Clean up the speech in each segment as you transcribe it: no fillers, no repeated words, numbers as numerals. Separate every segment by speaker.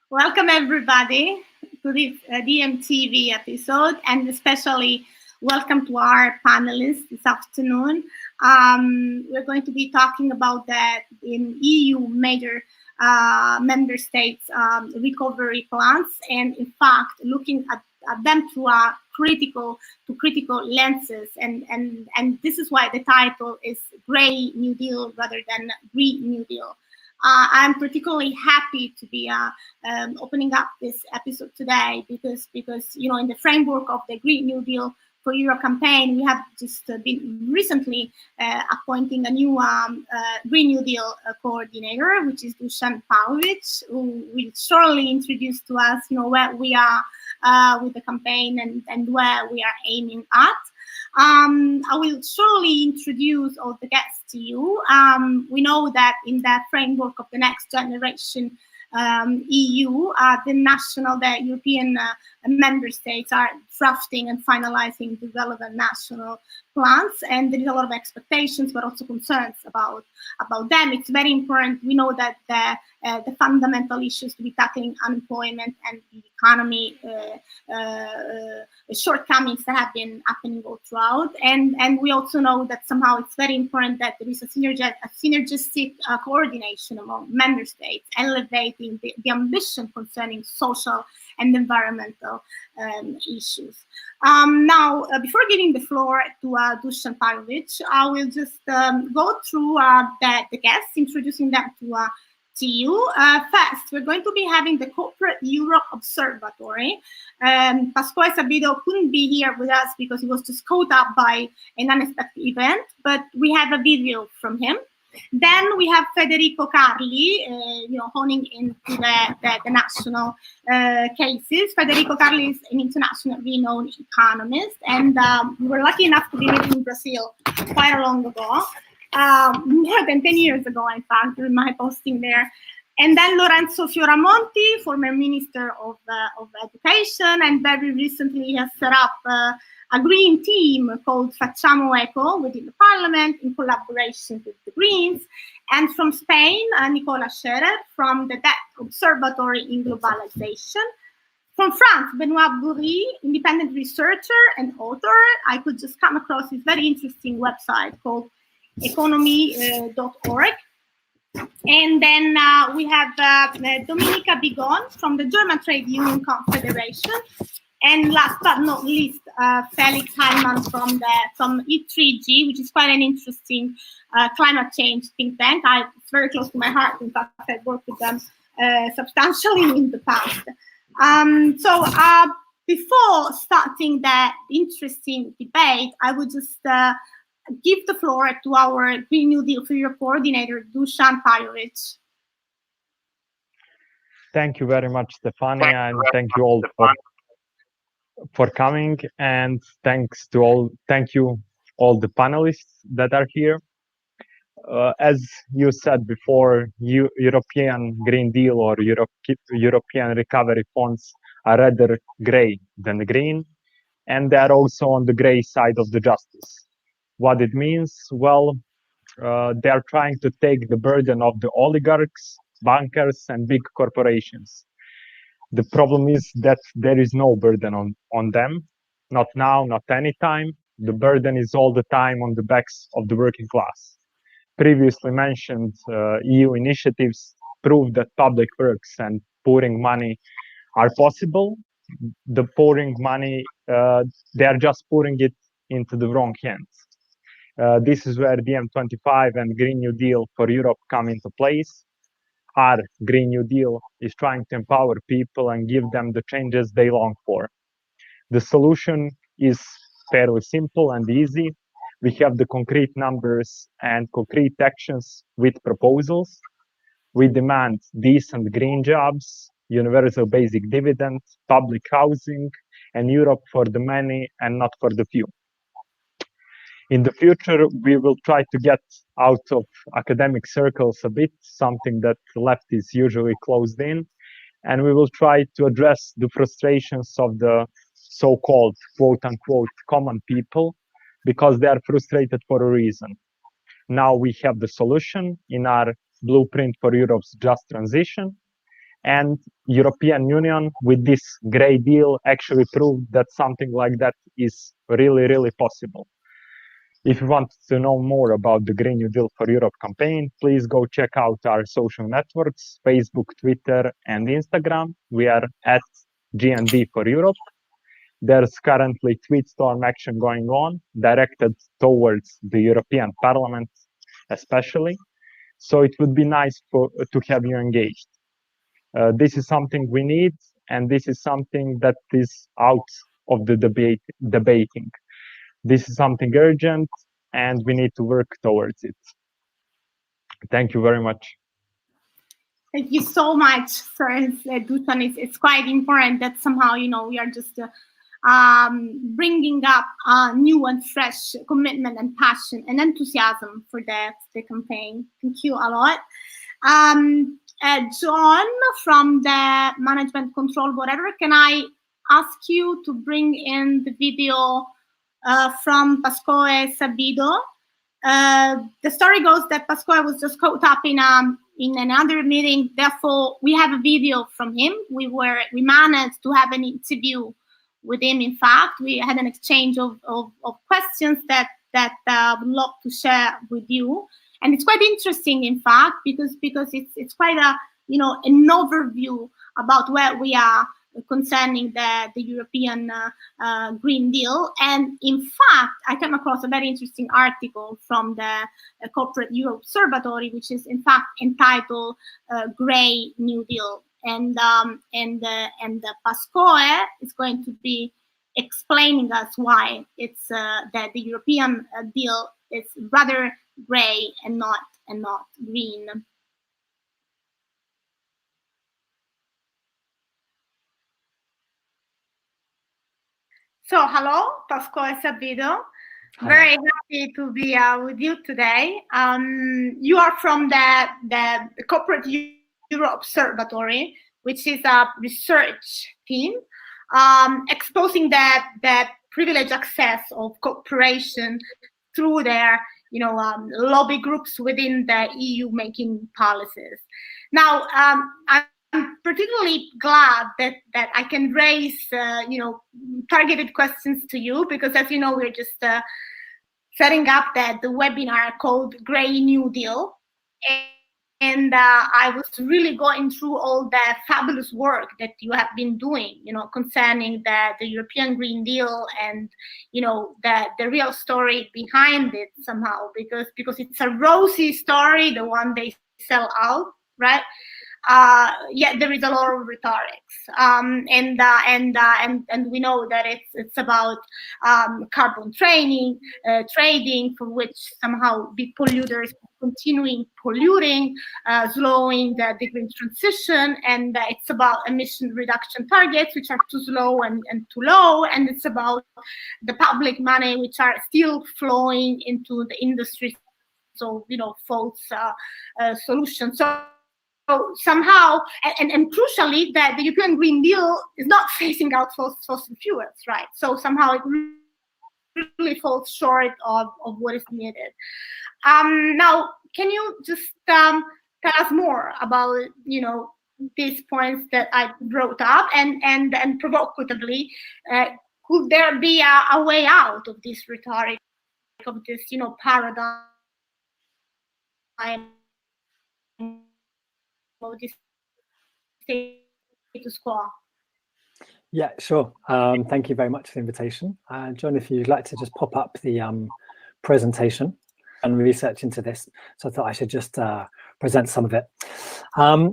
Speaker 1: Welcome everybody to this DMTV episode, and especially welcome to our panelists this afternoon. We're going to be talking about the in EU major member states recovery plans, and in fact, looking at them through a critical lenses, and this is why the title is Grey New Deal rather than Green New Deal. I'm particularly happy to be opening up this episode today because in the framework of the Green New Deal for Europe campaign, we have just been recently appointing a new Green New Deal coordinator, which is Dusan Pajovic, who will shortly introduce to us, where we are with the campaign and where we are aiming at. I will shortly introduce all the guests to you. We know that in the framework of the Next Generation EU, the European member states are drafting and finalizing the relevant national plans, and there is a lot of expectations, but also concerns about them. It's very important. We know that the fundamental issues to be tackling unemployment and the economy shortcomings that have been happening all throughout, and we also know that somehow it's very important that there is a synergistic coordination among member states, elevating the ambition concerning social and environmental issues. Now, before giving the floor to Dusan Pajovic, I will just go through the guests, introducing them to you. First, we're going to be having the Corporate Europe Observatory. Pasquale Sabido couldn't be here with us because he was just caught up by an unexpected event, but we have a video from him. Then we have Federico Carli, honing into the national cases. Federico Carli is an internationally renowned economist, and we were lucky enough to be meeting in Brazil quite long ago, more than 10 years ago, in fact, during my posting there. And then Lorenzo Floramonti, former Minister of Education, and very recently he has set up a green team called Facciamo Eco within the Parliament in collaboration with the Greens. And from Spain, Nicola Scherer from the Debt Observatory in Globalization. From France, Benoit Bourri, independent researcher and author. I could just come across this very interesting website called economy.org. And then we have Dominika Blegon from the German Trade Union Confederation. And last but not least, Felix Heimann from E3G, which is quite an interesting climate change think tank. It's very close to my heart. In fact, I've worked with them substantially in the past. So before starting that interesting debate, I would just give the floor to our Green New Deal for Europe coordinator, Dusan Pajovic.
Speaker 2: Thank you very much, Stefania, and thank you all for coming, and thank you all the panelists that are here. As you said before, European Green Deal or European recovery funds are rather grey than green, and they are also on the grey side of the justice. What it means? Well, they are trying to take the burden of the oligarchs, bankers, and big corporations. The problem is that there is no burden on them, not now, not anytime. The burden is all the time on the backs of the working class. Previously mentioned EU initiatives prove that public works and pouring money are possible. The pouring money, they are just pouring it into the wrong hands. This is where DiEM25 and Green New Deal for Europe come into place. Our Green New Deal is trying to empower people and give them the changes they long for. The solution is fairly simple and easy. We have the concrete numbers and concrete actions with proposals. We demand decent green jobs, universal basic dividend, public housing, and Europe for the many and not for the few. In the future, we will try to get out of academic circles a bit, something that the left is usually closed in, and we will try to address the frustrations of the so-called quote-unquote common people, because they are frustrated for a reason. Now we have the solution in our blueprint for Europe's just transition, And European Union with this Grey Deal actually proved that something like that is really, really possible. If you want to know more about the Green New Deal for Europe campaign, please go check out our social networks, Facebook, Twitter, and Instagram. We are at GND for Europe. There's currently tweetstorm action going on, directed towards the European Parliament especially. So it would be nice to have you engaged. This is something we need, and this is something that is out of the debating. This is something urgent, and we need to work towards it. Thank you very much.
Speaker 1: Thank you so much, Sir Dusan. It's quite important that somehow, we are just bringing up new and fresh commitment and passion and enthusiasm for the campaign. Thank you a lot. John from the Management Control, whatever, can I ask you to bring in the video from Pascoe Sabido? The story goes that Pascoe was just caught up in another meeting. Therefore, we have a video from him. We managed to have an interview with him. In fact, we had an exchange of questions that I would love to share with you. And it's quite interesting, in fact, because it's quite an overview about where we are concerning the European Green Deal. And in fact, I came across a very interesting article from the Corporate Europe Observatory, which is in fact entitled Grey New Deal. And Pascoe is going to be explaining us why it's that the European deal is rather grey and not green. So hello, Pascoe Sabido. Very happy to be with you today. You are from the Corporate Europe Observatory, which is a research team exposing the privileged access of cooperation through their lobby groups within the EU making policies. Now, I'm particularly glad that I can raise targeted questions to you, because as you know, we're just setting up the webinar called Grey New Deal. And I was really going through all the fabulous work that you have been doing, concerning the European Green Deal and, the real story behind it somehow, because it's a rosy story, the one they sell out, right? Yet there is a lot of rhetorics, and we know that it's about carbon trading, for which somehow big polluters continuing polluting, slowing the green transition, and it's about emission reduction targets which are too slow and too low, and it's about the public money which are still flowing into the industry, so false solutions. So somehow, and crucially, that the European Green Deal is not phasing out fossil fuels, right? So somehow it really falls short of what is needed. Now, can you just tell us more about these points that I brought up, and provocatively, could there be a way out of this rhetoric, of this paradigm? This status quo?
Speaker 3: Yeah, sure. Thank you very much for the invitation. John, if you'd like to just pop up the presentation and research into this. So I thought I should just present some of it.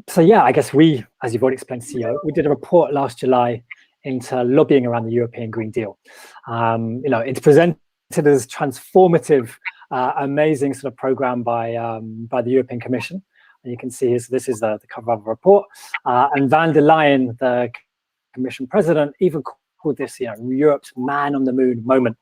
Speaker 3: So yeah, I guess we, as you've already explained, CEO, we did a report last July into lobbying around the European Green Deal. It's presented as transformative, amazing sort of program by the European Commission. And you can see this is the cover of the report. And van der Leyen, the Commission President, even called this, Europe's man on the moon moment.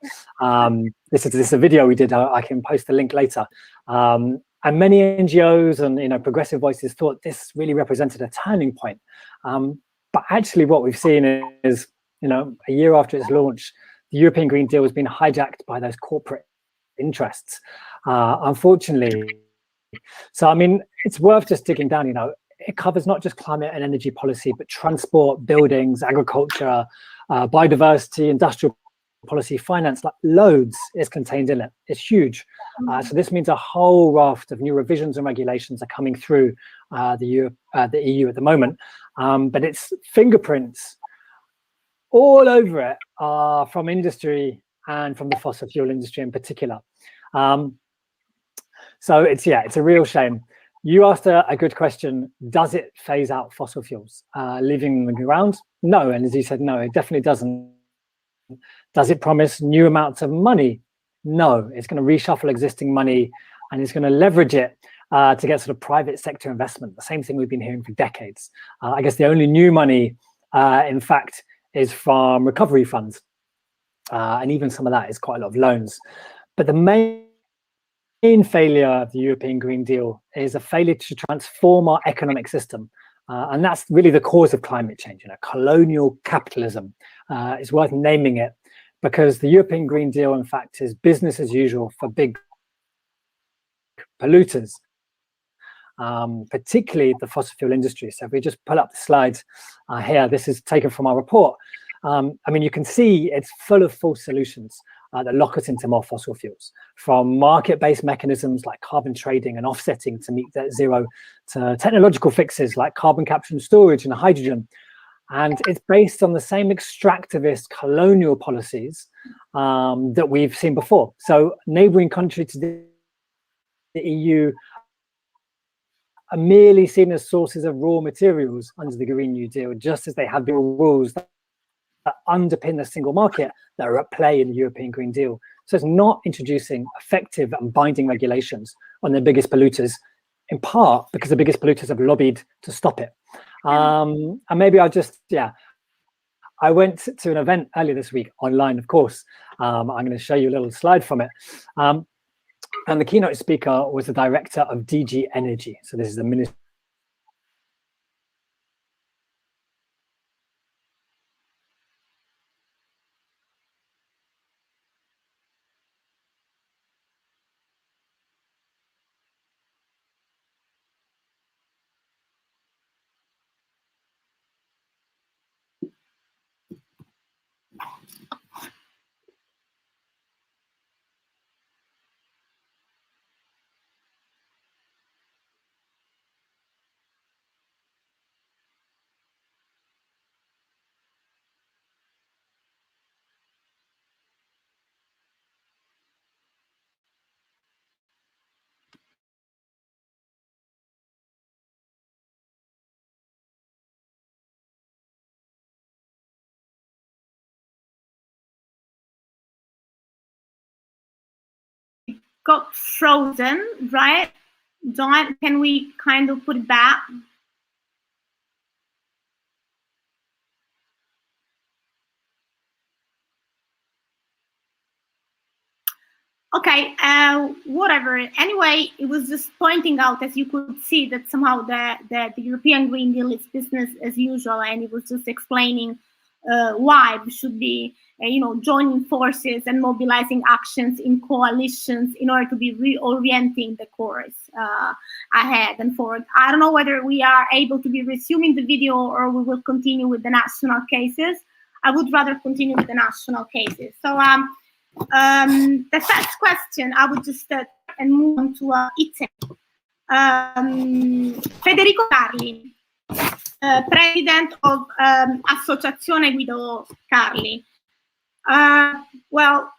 Speaker 3: This is a video we did. I can post a link later. And many NGOs and progressive voices thought this really represented a turning point. But actually, what we've seen is, a year after its launch, the European Green Deal has been hijacked by those corporate interests, unfortunately. So, I mean, it's worth just digging down. it covers not just climate and energy policy, but transport, buildings, agriculture, biodiversity, industrial policy, finance, like loads is contained in it. It's huge. So this means a whole raft of new revisions and regulations are coming through the EU at the moment. But its fingerprints all over it are from industry and from the fossil fuel industry in particular. So it's a real shame. You asked a good question. Does it phase out fossil fuels, leaving them around? No, and as you said, no, it definitely doesn't. Does it promise new amounts of money? No, it's going to reshuffle existing money and it's going to leverage it to get sort of private sector investment. The same thing we've been hearing for decades. I guess the only new money, in fact, is from recovery funds. And even some of that is quite a lot of loans. But the main failure of the European Green Deal is a failure to transform our economic system. And that's really the cause of climate change. Colonial capitalism is worth naming it, because the European Green Deal, in fact, is business as usual for big polluters, particularly the fossil fuel industry. So if we just pull up the slides here, this is taken from our report. I mean, you can see it's full of false solutions that lock us into more fossil fuels, from market-based mechanisms like carbon trading and offsetting to meet net zero, to technological fixes like carbon capture and storage and hydrogen. And it's based on the same extractivist colonial policies that we've seen before. So neighboring countries to the EU are merely seen as sources of raw materials under the Green New Deal, just as they have the rules that underpin the single market that are at play in the European Green Deal. So it's not introducing effective and binding regulations on the biggest polluters, in part because the biggest polluters have lobbied to stop it. And maybe I'll just, I went to an event earlier this week online, of course. I'm going to show you a little slide from it. And the keynote speaker was the director of DG Energy. So this is the Minister
Speaker 1: got frozen, right? John, can we kind of put it back? Okay, whatever. Anyway, it was just pointing out, as you could see, that somehow the European Green Deal is business as usual, and it was just explaining why we should be, joining forces and mobilizing actions in coalitions in order to be reorienting the course ahead and forward. I don't know whether we are able to be resuming the video or we will continue with the national cases. I would rather continue with the national cases. So the first question, I would just and move on to Italy. Federico Carli, president of Associazione Guido Carli. Well,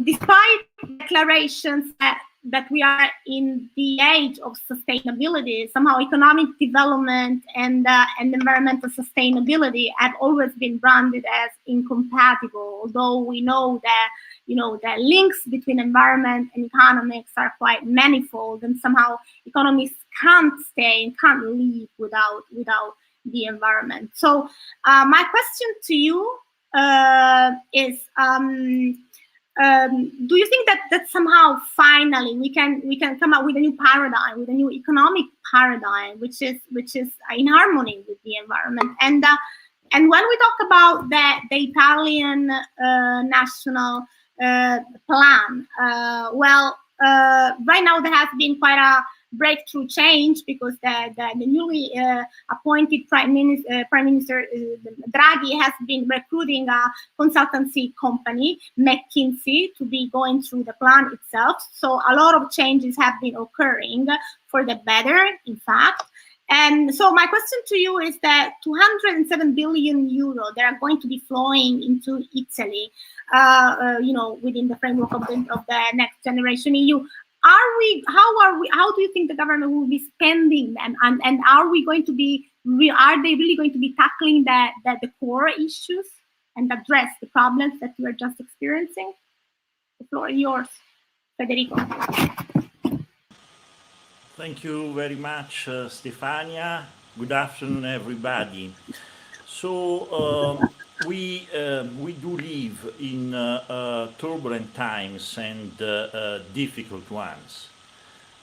Speaker 1: despite declarations that we are in the age of sustainability, somehow economic development and environmental sustainability have always been branded as incompatible, although we know that the links between environment and economics are quite manifold, and somehow economists can't live without the environment. So my question to you is, do you think that somehow finally we can come up with a new paradigm, with a new economic paradigm, which is in harmony with the environment? And when we talk about the Italian national plan, right now there has been quite breakthrough change, because the newly appointed Prime Minister Draghi has been recruiting a consultancy company, McKinsey, to be going through the plan itself. So a lot of changes have been occurring for the better, in fact. And so my question to you is that 207 billion euro that are going to be flowing into Italy, within the framework of the Next Generation EU. How do you think the government will be spending them? And are they really going to be tackling the core issues and address the problems that we are just experiencing? The floor is yours, Federico.
Speaker 4: Thank you very much, Stefania. Good afternoon, everybody. So we do live in turbulent times and difficult ones.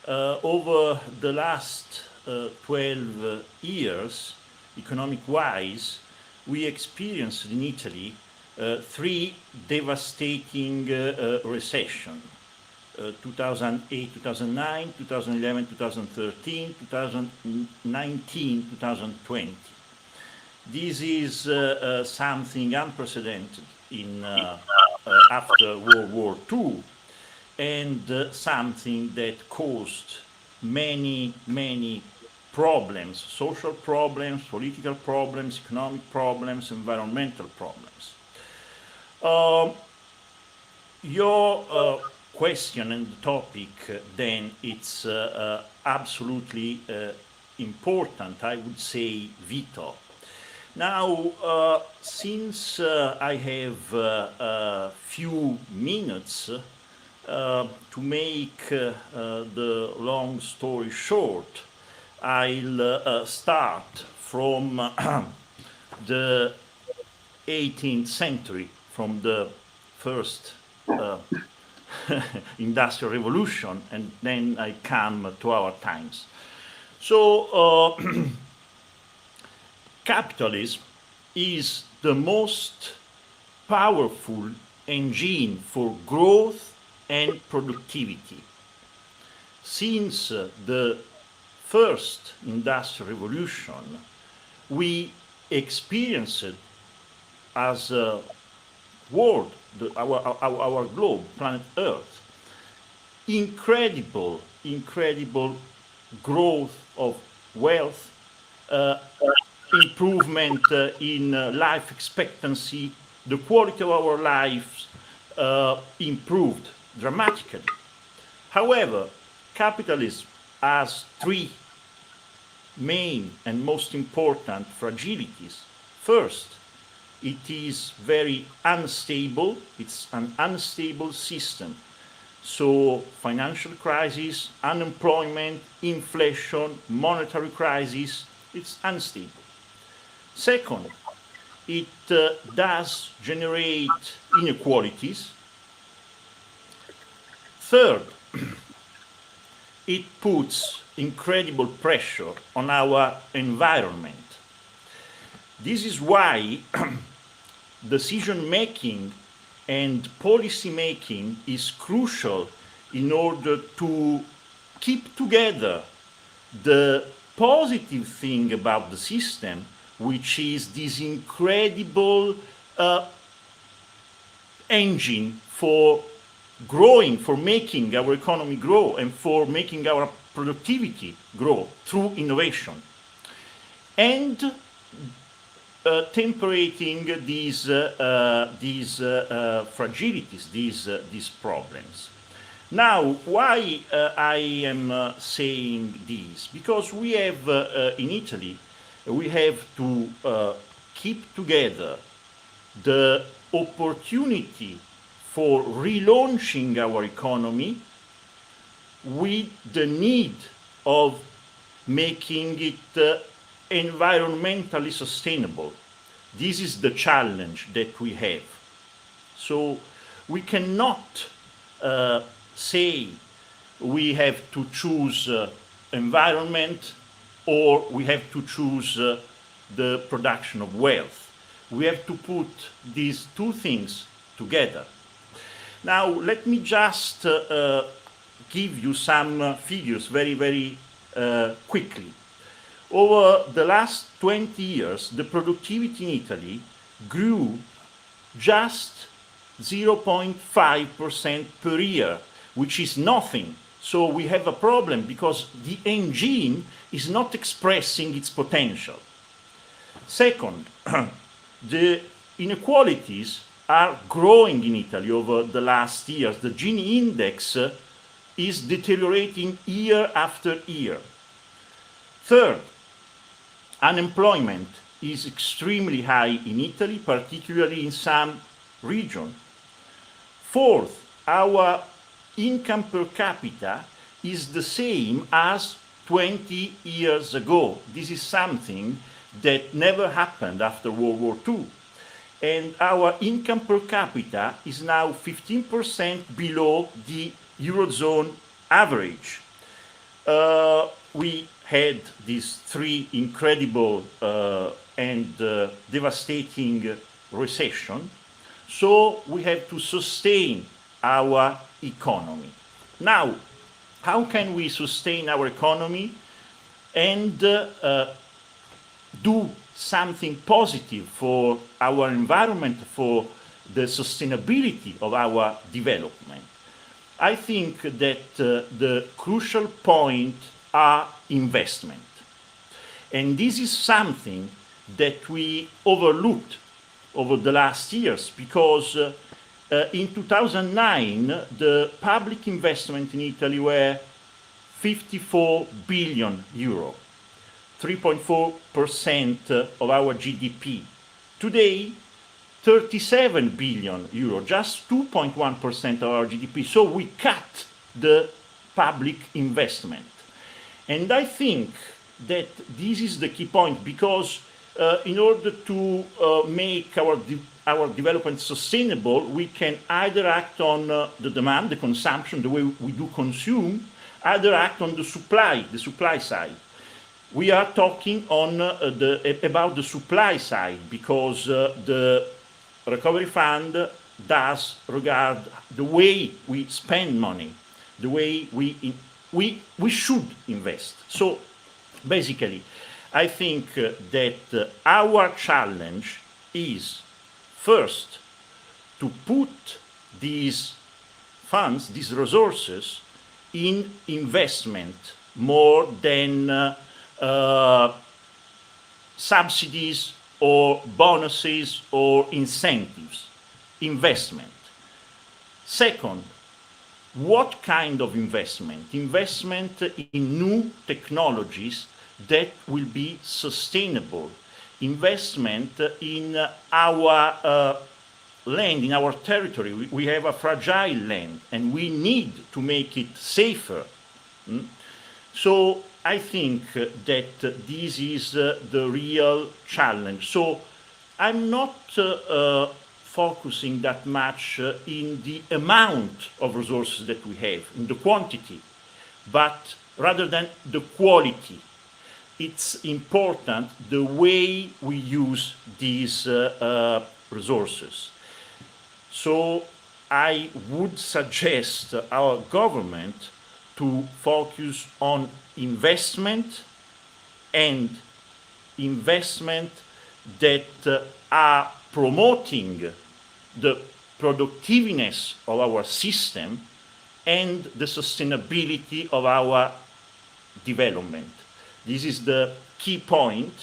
Speaker 4: Over the last 12 years, economic-wise, we experienced in Italy 3 devastating recessions. 2008, 2009, 2011, 2013, 2019, 2020. This is something unprecedented after World War II, and something that caused many problems, social problems, political problems, economic problems, environmental problems. Your question and the topic, then, it's absolutely important, I would say vital. Now, since I have a few minutes to make the long story short, I'll start from the 18th century, from the first industrial revolution, and then I come to our times. So capitalism is the most powerful engine for growth and productivity. Since the first industrial revolution, we experienced as a world, our globe, planet Earth, incredible growth of wealth, improvement in life expectancy, the quality of our lives improved dramatically. However, capitalism has 3 main and most important fragilities. First, it is very unstable. It's an unstable system. So financial crisis, unemployment, inflation, monetary crisis, it's unstable. Second, it does generate inequalities. Third, it puts incredible pressure on our environment. This is why decision-making and policy-making is crucial in order to keep together the positive thing about the system, which is this incredible engine for growing, for making our economy grow, and for making our productivity grow through innovation, and temperating these fragilities, these problems. Now, why I am saying this? Because we have in Italy, we have to keep together the opportunity for relaunching our economy with the need of making it environmentally sustainable. This is the challenge that we have. So we cannot say we have to choose environment or we have to choose the production of wealth. We have to put these 2 things together. Now, let me just give you some figures very quickly. Over the last 20 years, the productivity in Italy grew just 0.5% per year, which is nothing. So we have a problem because the engine is not expressing its potential. Second, the inequalities are growing in Italy over the last years. The Gini index is deteriorating year after year. Third, unemployment is extremely high in Italy, particularly in some regions. Fourth, our income per capita is the same as 20 years ago. This is something that never happened after World War II. And our income per capita is now 15% below the Eurozone average. We had these three incredible and devastating recession, so we have to sustain our economy. Now, how can we sustain our economy and do something positive for our environment, for the sustainability of our development? I think that the crucial point are investment. And this is something that we overlooked over the last years because in 2009, the public investment in Italy were 54 billion euro, 3.4% of our GDP. Today, 37 billion euro, just 2.1% of our GDP. So we cut the public investment. And I think that this is the key point because in order to make our development sustainable, we can either act on the demand, the consumption, the way we do consume, either act on the supply side. We are talking on about the supply side because the Recovery Fund does regard the way we spend money, the way we should invest. So basically, I think that our challenge is first to put these funds, these resources in investment more than subsidies or bonuses or incentives. Investment. Second, what kind of investment? Investment in new technologies that will be sustainable. Investment in our land, in our territory. We have a fragile land and we need to make it safer. So I think that this is the real challenge. So I'm not focusing that much in the amount of resources that we have, in the quantity, but rather than the quality. It's important the way we use these resources. So I would suggest our government to focus on investment and investment that are promoting the productiveness of our system and the sustainability of our development. This is the key point,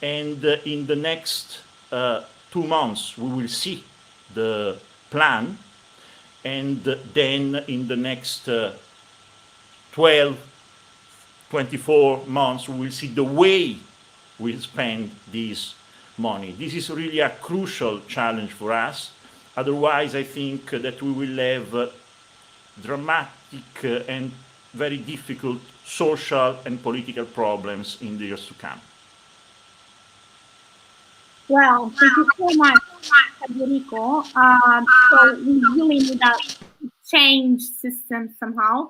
Speaker 4: and in the next 2 months we will see the plan, and then in the next 12, 24 months we will see the way we spend this money. This is really a crucial challenge for us. Otherwise, I think that we will have dramatic and very difficult social and political problems in the years to come.
Speaker 1: Well, thank you so much, Federico. So we really need a change system somehow,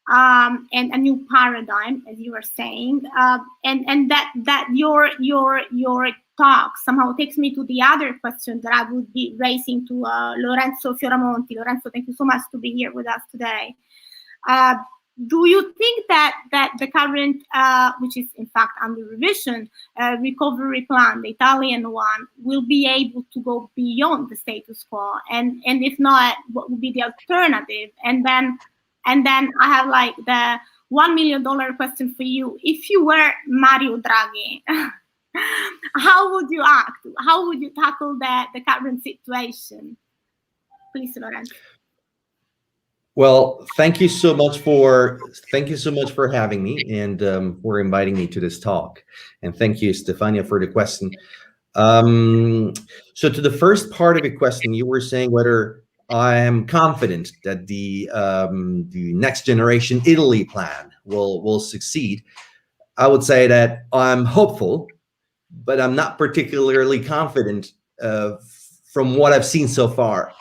Speaker 1: and a new paradigm, as you were saying, and that your talk somehow takes me to the other question that I would be raising to Lorenzo Floramonti. Lorenzo, thank you so much to be here with us today. Do you think that the current, which is in fact under revision, recovery plan, the Italian one, will be able to go beyond the status quo? And if not, what would be the alternative? And then I have like the $1 million question for you. If you were Mario Draghi, how would you act? How would you tackle the current situation? Please, Lorenzo.
Speaker 5: Well, thank you so much for having me and for inviting me to this talk. And thank you, Stefania, for the question. So to the first part of your question, you were saying whether I am confident that the next generation Italy plan will succeed. I would say that I'm hopeful, but I'm not particularly confident from what I've seen so far.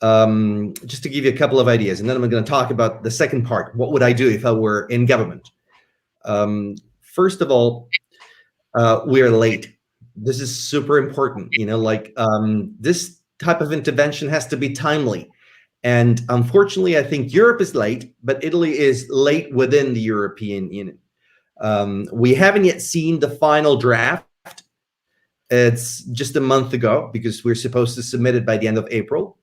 Speaker 5: Just to give you a couple of ideas, and then I'm going to talk about the second part. What would I do if I were in government? First of all, we are late. This is super important. This type of intervention has to be timely. And unfortunately, I think Europe is late, but Italy is late within the European Union. We haven't yet seen the final draft. It's just a month ago because we're supposed to submit it by the end of April.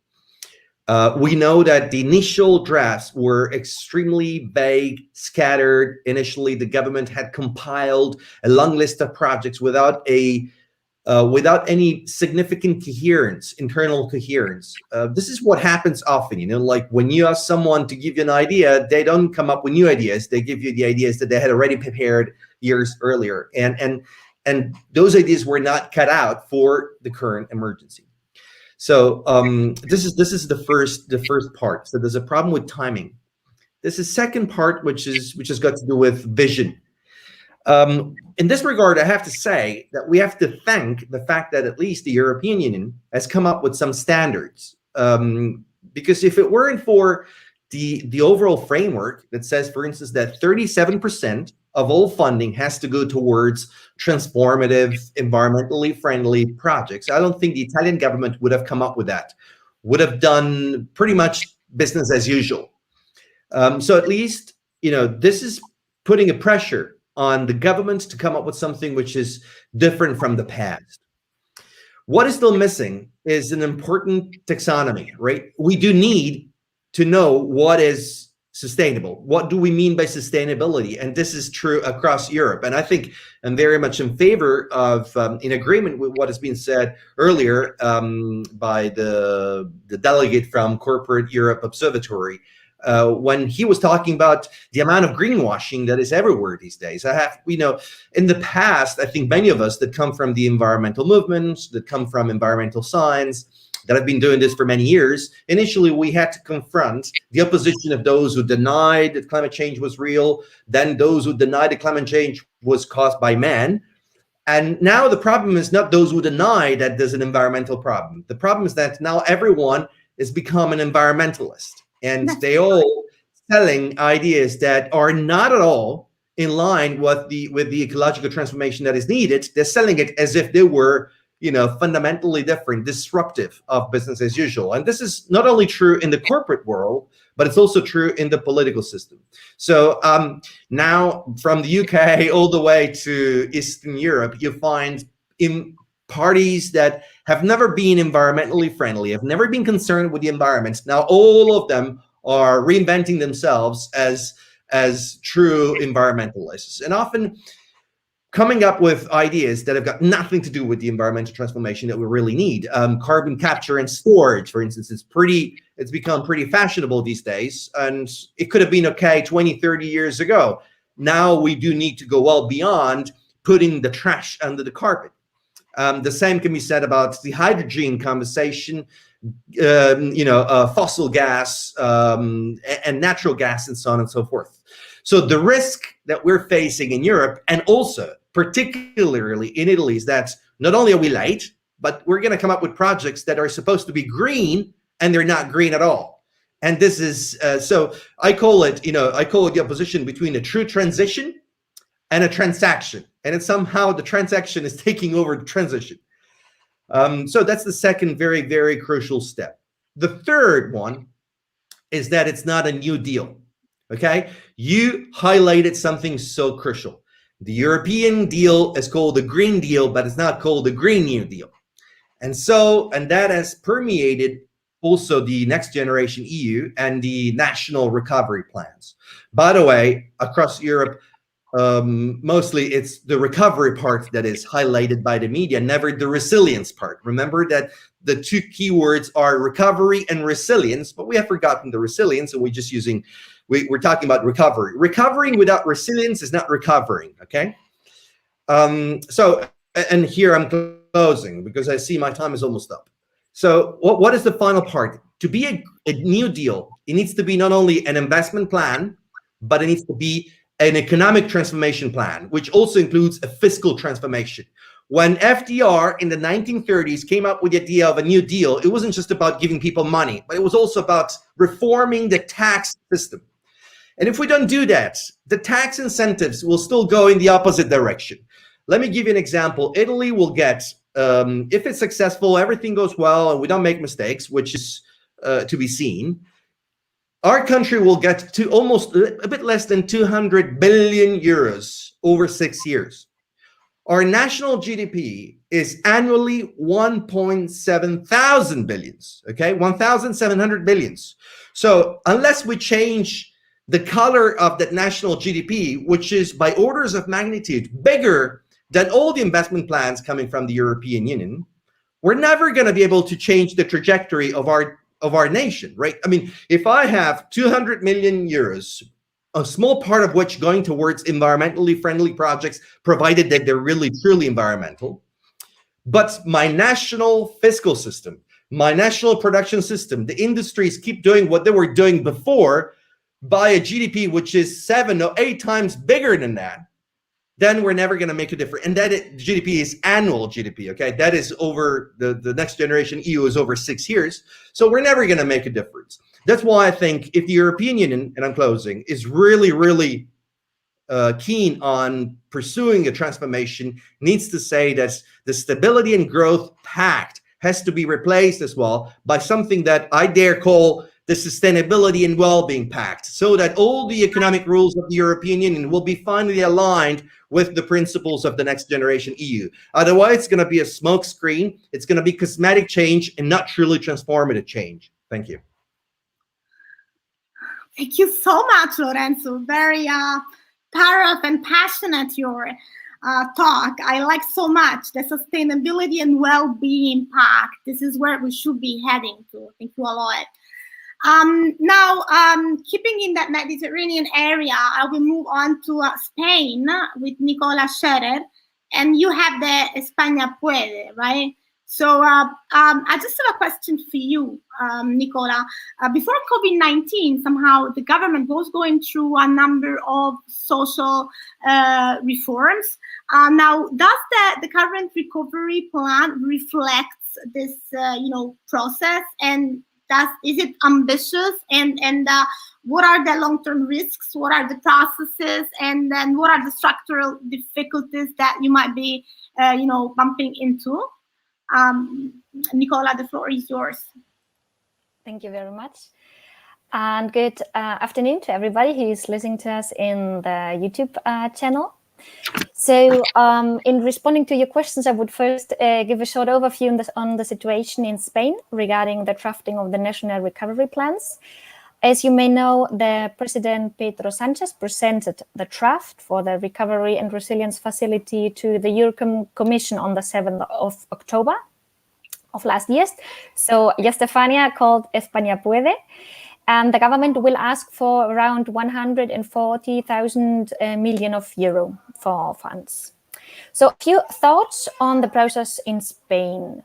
Speaker 5: We know that the initial drafts were extremely vague, scattered. Initially, the government had compiled a long list of projects without any significant coherence, internal coherence. This is what happens often, like when you ask someone to give you an idea, they don't come up with new ideas. They give you the ideas that they had already prepared years earlier. And those ideas were not cut out for the current emergency. So this is the first part. So there's a problem with timing. There's a second part which has got to do with vision. In this regard, I have to say that we have to thank the fact that at least the European Union has come up with some standards. Because if it weren't for the overall framework that says, for instance, that 37% of all funding has to go towards transformative, environmentally friendly projects, I don't think the Italian government would have come up with that. Would have done pretty much business as usual. So at least, this is putting a pressure on the government to come up with something which is different from the past. What is still missing is an important taxonomy, right? We do need to know what is sustainable. What do we mean by sustainability? And this is true across Europe. And I think I'm very much in favor of, in agreement with what has been said earlier by the delegate from Corporate Europe Observatory, when he was talking about the amount of greenwashing that is everywhere these days. In the past, I think many of us that come from the environmental movements, that come from environmental science, that have been doing this for many years, initially we had to confront the opposition of those who denied that climate change was real, then those who denied that climate change was caused by man. And now the problem is not those who deny that there's an environmental problem. The problem is that now everyone has become an environmentalist, and they all selling ideas that are not at all in line with the ecological transformation that is needed. They're selling it as if they were fundamentally different, disruptive of business as usual. And this is not only true in the corporate world, but it's also true in the political system. So now from the UK all the way to Eastern Europe, you find in parties that have never been environmentally friendly, have never been concerned with the environment. Now all of them are reinventing themselves as true environmentalists, and often coming up with ideas that have got nothing to do with the environmental transformation that we really need. Carbon capture and storage, for instance, it's become pretty fashionable these days, and it could have been okay 20, 30 years ago. Now we do need to go well beyond putting the trash under the carpet. The same can be said about the hydrogen conversation, fossil gas and natural gas and so on and so forth. So the risk that we're facing in Europe, and also particularly in Italy, is that not only are we late, but we're going to come up with projects that are supposed to be green and they're not green at all. And this is, so I call it the opposition between a true transition and a transaction. And it's somehow the transaction is taking over the transition. So that's the second very, very crucial step. The third one is that it's not a new deal. Okay, you highlighted something so crucial. The European deal is called the Green Deal, but it's not called the Green New Deal. And that has permeated also the Next Generation EU and the national recovery plans. By the way, across Europe, mostly it's the recovery part that is highlighted by the media, never the resilience part. Remember that the two keywords are recovery and resilience, but we have forgotten the resilience, and we're talking about recovery. Recovering without resilience is not recovering, okay? And here I'm closing because I see my time is almost up. So what is the final part? To be a new deal, it needs to be not only an investment plan, but it needs to be an economic transformation plan, which also includes a fiscal transformation. When FDR in the 1930s came up with the idea of a new deal, it wasn't just about giving people money, but it was also about reforming the tax system. And if we don't do that, the tax incentives will still go in the opposite direction. Let me give you an example. Italy will get, if it's successful, everything goes well, and we don't make mistakes, which is to be seen, our country will get to almost a bit less than 200 billion euros over 6 years. Our national GDP is annually 1.7 thousand billions, okay? 1,700 billions. So unless we change the color of that national GDP, which is by orders of magnitude bigger than all the investment plans coming from the European Union, we're never going to be able to change the trajectory of our nation, right? I mean, if I have 200 million euros, a small part of which going towards environmentally friendly projects, provided that they're really truly environmental, but my national fiscal system, my national production system, the industries keep doing what they were doing before by a GDP which is 7 or 8 times bigger than that, then we're never going to make a difference. And that GDP is annual GDP, okay? That is over, the Next Generation EU is over 6 years. So we're never going to make a difference. That's why I think if the European Union, and I'm closing, is really, really keen on pursuing a transformation, needs to say that the Stability and Growth Pact has to be replaced as well by something that I dare call the Sustainability and Well-being Pact, so that all the economic rules of the European Union will be finally aligned with the principles of the Next Generation EU. Otherwise, it's going to be a smoke screen. It's going to be cosmetic change and not truly transformative change. Thank you.
Speaker 1: Thank you so much, Lorenzo. Very thorough and passionate your talk. I like so much the sustainability and well-being pact. This is where we should be heading to. Thank you a lot. Now, keeping in that Mediterranean area, I will move on to Spain with Nicola Scherer, and you have the España Puede, right? So I just have a question for you, Nicola. Before COVID-19, somehow the government was going through a number of social reforms. Now, does the current recovery plan reflect this, process? And is it ambitious? And what are the long-term risks? What are the processes? And then what are the structural difficulties that you might be, bumping into? Nicola, the floor is yours.
Speaker 6: Thank you very much. And good afternoon to everybody who is listening to us in the YouTube channel. So in responding to your questions, I would first give a short overview on the situation in Spain regarding the drafting of the national recovery plans. As you may know, the President Pedro Sanchez presented the draft for the Recovery and Resilience Facility to the European Commission on the 7th of October of last year. So Estefania called España Puede. And the government will ask for around 140,000 million of euro for funds. So a few thoughts on the process in Spain.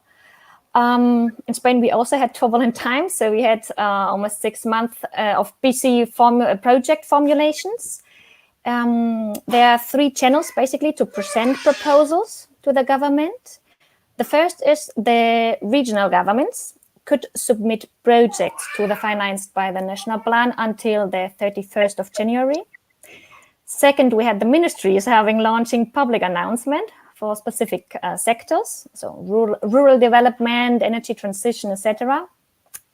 Speaker 6: In Spain, we also had turbulent times. So we had almost 6 months of busy project formulations. There are 3 channels basically to present proposals to the government. The first is the regional governments could submit projects to the financed by the national plan until the 31st of January. Second, we had the ministries launching public announcement for specific sectors, so rural development, energy transition, etc.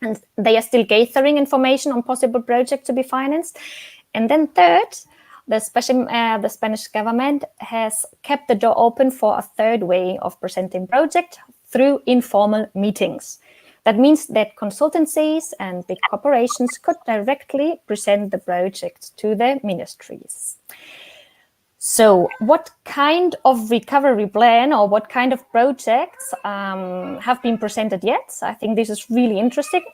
Speaker 6: And they are still gathering information on possible projects to be financed. And then third, the Spanish government has kept the door open for a third way of presenting project through informal meetings. That means that consultancies and big corporations could directly present the project to the ministries. So what kind of recovery plan or what kind of projects have been presented yet? I think this is really interesting,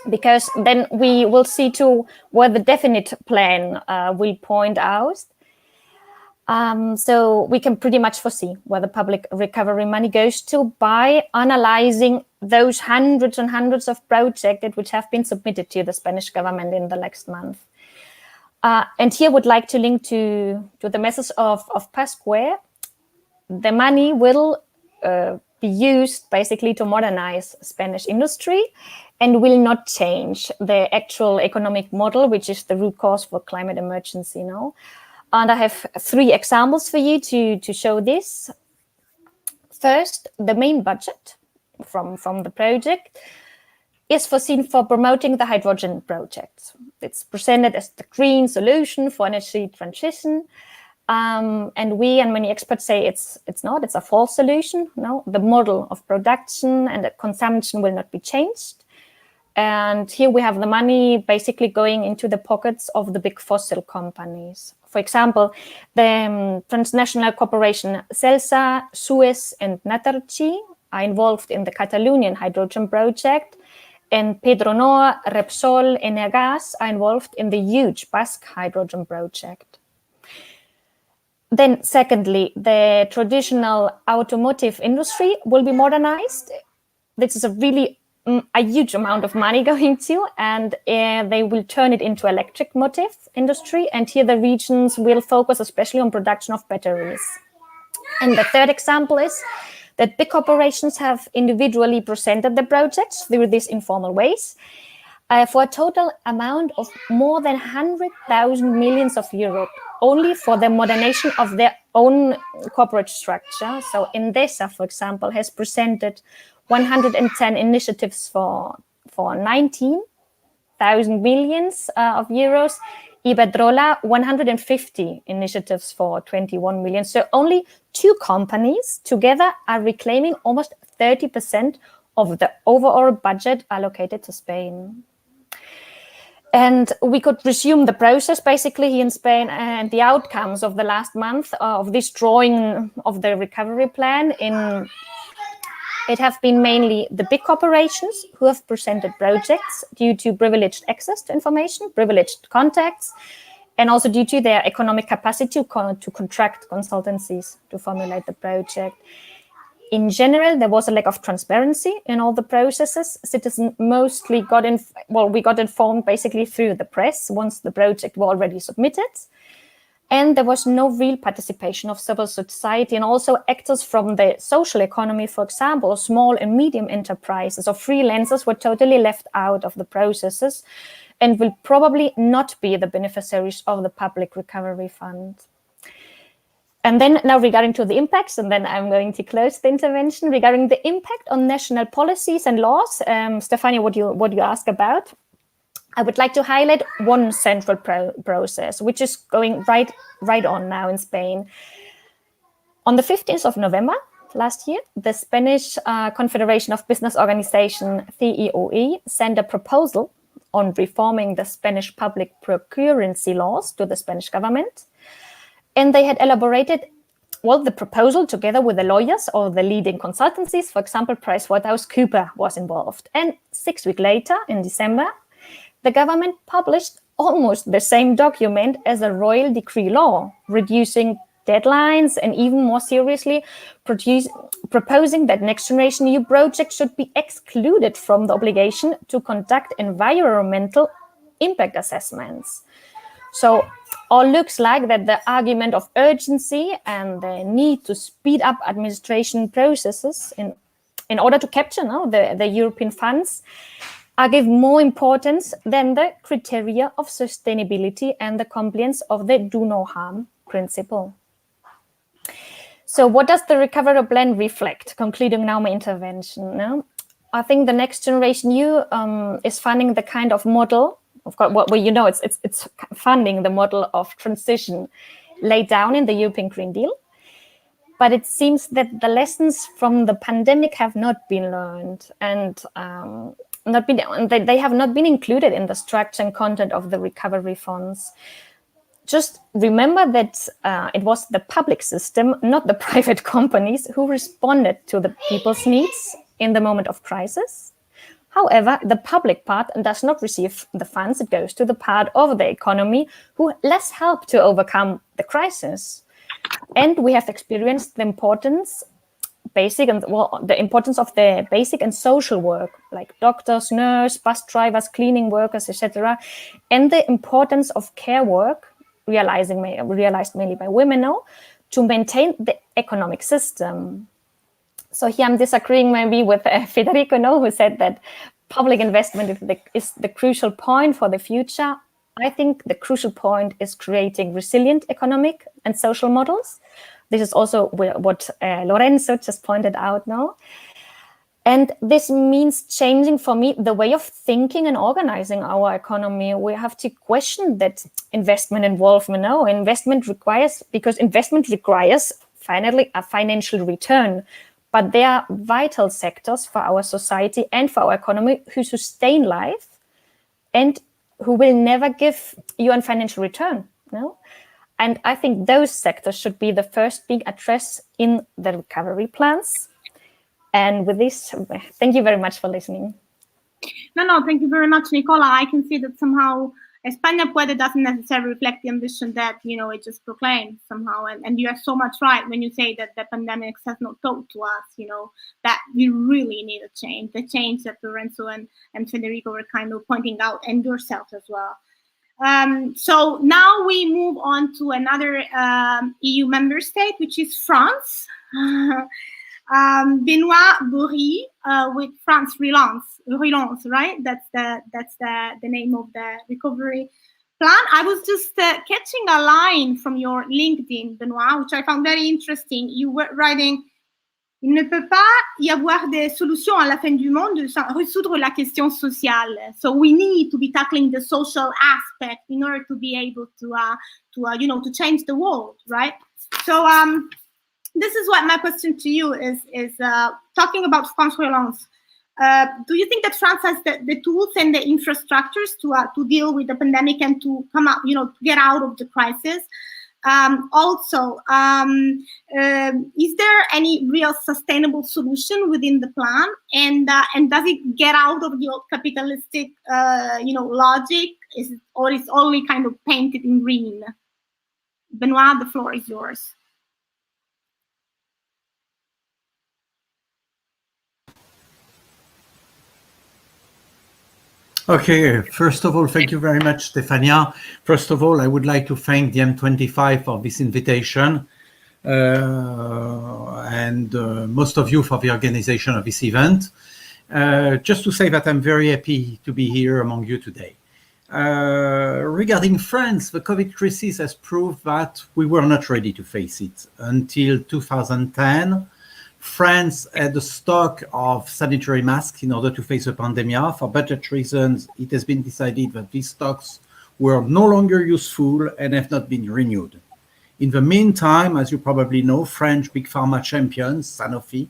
Speaker 6: because then we will see to where the definite plan will point out. So we can pretty much foresee where the public recovery money goes to by analyzing those hundreds and hundreds of projects which have been submitted to the Spanish government in the next month. And here I would like to link to the message of Pasquale. The money will be used basically to modernize Spanish industry and will not change the actual economic model, which is the root cause for climate emergency now. And I have 3 examples for you to show this. First, the main budget from the project is foreseen for promoting the hydrogen project. It's presented as the green solution for energy transition. And we and many experts say it's not, it's a false solution. No, the model of production and the consumption will not be changed. And here we have the money basically going into the pockets of the big fossil companies. For example, the transnational corporation Celsa, Suez, and Naturgy are involved in the Catalonian hydrogen project, and Petronor, Repsol, and Enagás are involved in the huge Basque hydrogen project. Then secondly, the traditional automotive industry will be modernized. This is a huge amount of money going to, and they will turn it into electric motive industry. And here the regions will focus especially on production of batteries. And the third example is that big corporations have individually presented the projects through these informal ways for a total amount of more than 100,000 millions of euros, only for the modernization of their own corporate structure. So Endesa, for example, has presented 110 initiatives for 19,000 millions of euros. Iberdrola, 150 initiatives for 21 million. So only 2 companies together are reclaiming almost 30% of the overall budget allocated to Spain. And we could resume the process basically here in Spain, and the outcomes of the last month of this drawing of the recovery plan it have been mainly the big corporations who have presented projects due to privileged access to information, privileged contacts, and also due to their economic capacity to contract consultancies to formulate the project. In general, there was a lack of transparency in all the processes. Citizens mostly got informed basically through the press once the project was already submitted. And there was no real participation of civil society and also actors from the social economy, for example, small and medium enterprises or freelancers were totally left out of the processes and will probably not be the beneficiaries of the public recovery fund. And then now regarding to the impacts, and then I'm going to close the intervention, regarding the impact on national policies and laws, Stefania, what you asked about, I would like to highlight one central process, which is going right on now in Spain. On the 15th of November last year, the Spanish Confederation of Business Organization, CIOE, sent a proposal on reforming the Spanish public procurency laws to the Spanish government. And they had elaborated, the proposal together with the lawyers or the leading consultancies. For example, PricewaterhouseCoopers was involved. And 6 weeks later, in December, the government published almost the same document as a royal decree law, reducing deadlines and even more seriously proposing that Next Generation EU projects should be excluded from the obligation to conduct environmental impact assessments. So all looks like that the argument of urgency and the need to speed up administration processes in order to capture the European funds are given more importance than the criteria of sustainability and the compliance of the do no harm principle. So what does the recovery plan reflect? Concluding now my intervention. I think the Next Generation EU is funding the kind of model of course, well, you know, it's funding the model of transition laid down in the European Green Deal. But it seems that the lessons from the pandemic have not been learned, and they have not been included in the structure and content of the recovery funds. Just remember that it was the public system, not the private companies, who responded to the people's needs in the moment of crisis. However, the public part does not receive the funds. It goes to the part of the economy who less help to overcome the crisis. And we have experienced the importance of the basic and social work, like doctors, nurses, bus drivers, cleaning workers, etc., and the importance of care work, realized mainly by women now, to maintain the economic system. So here I'm disagreeing maybe with Federico, who said that public investment is the crucial point for the future. I think the crucial point is creating resilient economic and social models. This is also what Lorenzo just pointed out now. And this means changing, for me, the way of thinking and organizing our economy. We have to question that investment involvement. No, investment requires finally a financial return. But they are vital sectors for our society and for our economy who sustain life and who will never give you a financial return. No? And I think those sectors should be the first being addressed in the recovery plans. And with this, thank you very much for listening.
Speaker 1: No, thank you very much, Nicola. I can see that somehow España Puede doesn't necessarily reflect the ambition that, it just proclaims somehow. And you are so much right when you say that the pandemic has not taught to us, that we really need a change, the change that Lorenzo and Federico were kind of pointing out, and yourself as well. So now we move on to another EU member state, which is France. Benoît Bory with France Relance, right? That's the name of the recovery plan. I was just catching a line from your LinkedIn, Benoît, which I found very interesting. You were writing, il ne peut pas y avoir des solutions à la fin du monde sans résoudre la question sociale. So we need to be tackling the social aspect in order to be able to change the world, right? So this is what my question to you is talking about France Relance. Do you think that France has the tools and the infrastructures to deal with the pandemic and to come up, to get out of the crisis? Also, is there any real sustainable solution within the plan? And does it get out of the old capitalistic, logic? Is only kind of painted in green? Benoît, the floor is yours.
Speaker 7: Okay, first of all, thank you very much, Stefania. First of all, I would like to thank the M25 for this invitation and most of you for the organization of this event. Just to say that I'm very happy to be here among you today. Regarding France, the COVID crisis has proved that we were not ready to face it. Until 2010, France had a stock of sanitary masks in order to face a pandemic. For budget reasons, it has been decided that these stocks were no longer useful and have not been renewed. In the meantime, as you probably know, French big pharma champion, Sanofi,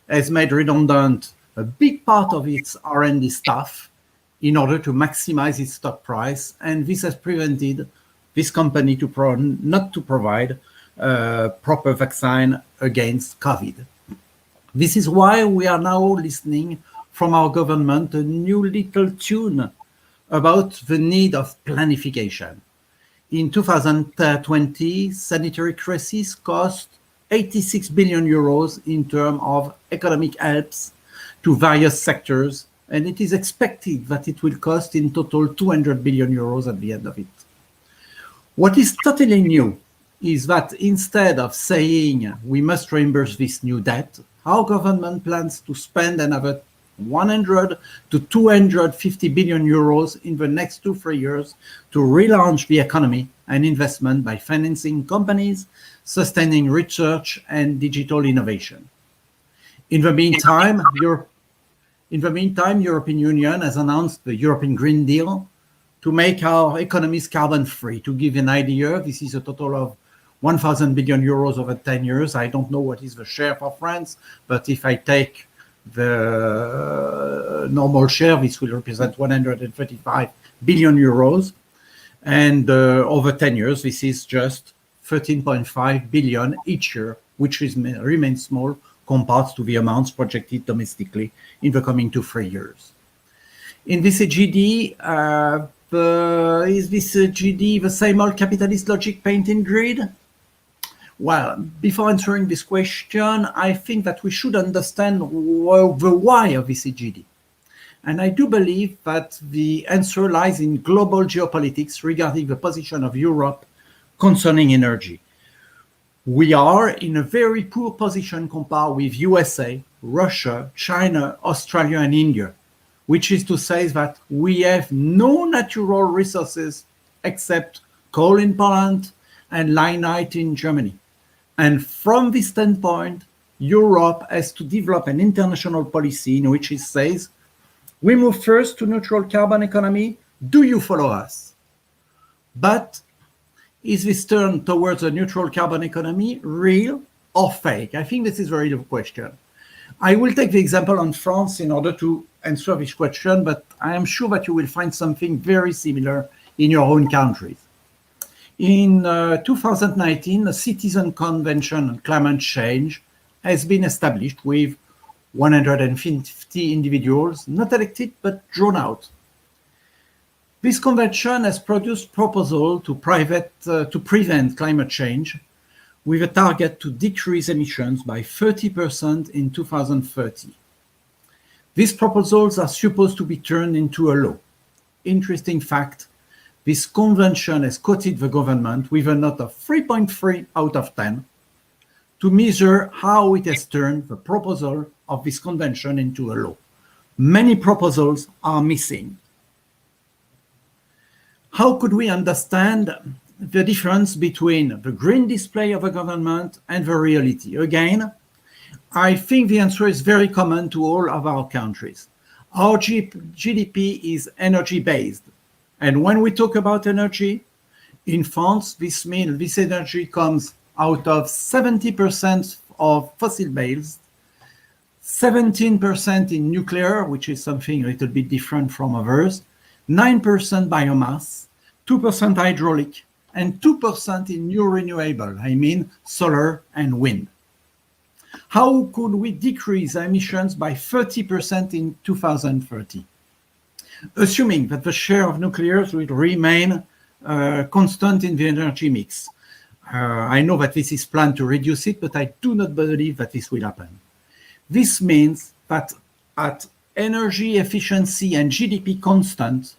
Speaker 7: has made redundant a big part of its R&D staff in order to maximize its stock price, and this has prevented this company not to provide proper vaccine against COVID. This is why we are now listening from our government a new little tune about the need of planification. In 2020, sanitary crisis cost 86 billion euros in terms of economic helps to various sectors, and it is expected that it will cost in total 200 billion euros at the end of it. What is totally new is that instead of saying we must reimburse this new debt, our government plans to spend another 100 to 250 billion euros in the next 2-3 years to relaunch the economy and investment by financing companies, sustaining research and digital innovation. In the meantime, European Union has announced the European Green Deal, to make our economies carbon-free. To give an idea, this is a total of 1,000 billion euros over 10 years. I don't know what is the share for France, but if I take the normal share, this will represent 135 billion euros. And over 10 years, this is just 13.5 billion each year, which remains small compared to the amounts projected domestically in the coming 2-3 years. In this GD, is this GD the same old capitalist logic paint in grid? Well, before answering this question, I think that we should understand the why of this GD. And I do believe that the answer lies in global geopolitics regarding the position of Europe concerning energy. We are in a very poor position compared with USA, Russia, China, Australia, and India, which is to say that we have no natural resources except coal in Poland and lignite in Germany. And from this standpoint, Europe has to develop an international policy in which it says, we move first to neutral carbon economy, do you follow us? But is this turn towards a neutral carbon economy real or fake? I think this is a very good question. I will take the example on France in order to answer this question, but I am sure that you will find something very similar in your own countries. In 2019, a citizen convention on climate change has been established with 150 individuals, not elected, but drawn out. This convention has produced proposals to prevent climate change with a target to decrease emissions by 30% in 2030. These proposals are supposed to be turned into a law. Interesting fact, this convention has quoted the government with a note of 3.3 out of 10 to measure how it has turned the proposal of this convention into a law. Many proposals are missing. How could we understand the difference between the green display of a government and the reality? Again, I think the answer is very common to all of our countries. Our GDP is energy-based. And when we talk about energy, in France, this means this energy comes out of 70% of fossil-based, 17% in nuclear, which is something a little bit different from others, 9% biomass, 2% hydraulic, and 2% in new renewable, I mean solar and wind. How could we decrease emissions by 30% in 2030? Assuming that the share of nuclear will remain constant in the energy mix. I know that this is planned to reduce it, but I do not believe that this will happen. This means that at energy efficiency and GDP constant,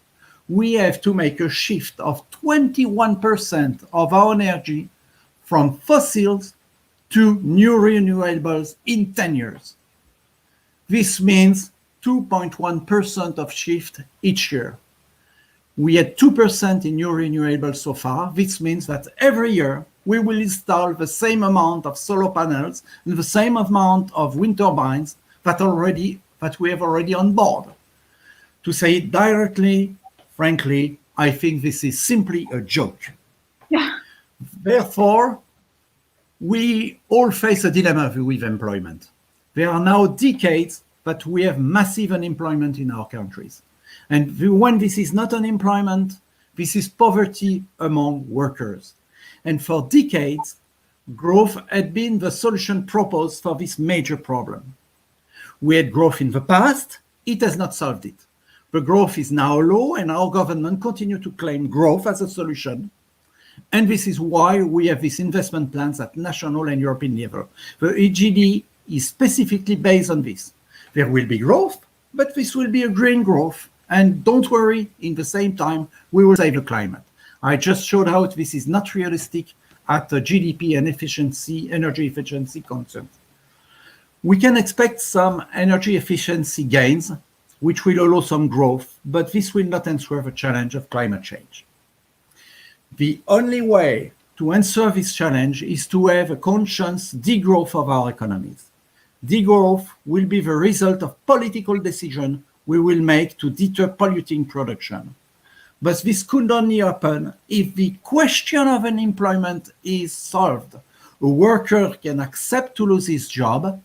Speaker 7: we have to make a shift of 21% of our energy from fossils to new renewables in 10 years. This means 2.1% of shift each year. We had 2% in new renewables so far. This means that every year we will install the same amount of solar panels and the same amount of wind turbines that we have already on board. To say it directly, frankly, I think this is simply a joke.
Speaker 1: Yeah.
Speaker 7: Therefore, we all face a dilemma with employment. There are now decades that we have massive unemployment in our countries. And when this is not unemployment, this is poverty among workers. And for decades, growth had been the solution proposed for this major problem. We had growth in the past, it has not solved it. The growth is now low, and our government continue to claim growth as a solution. And this is why we have these investment plans at national and European level. The EGD is specifically based on this. There will be growth, but this will be a green growth. And don't worry, in the same time, we will save the climate. I just showed how this is not realistic at the GDP and energy efficiency concept. We can expect some energy efficiency gains, which will allow some growth, but this will not answer the challenge of climate change. The only way to answer this challenge is to have a conscious degrowth of our economies. Degrowth will be the result of political decisions we will make to deter polluting production. But this could only happen if the question of unemployment is solved. A worker can accept to lose his job,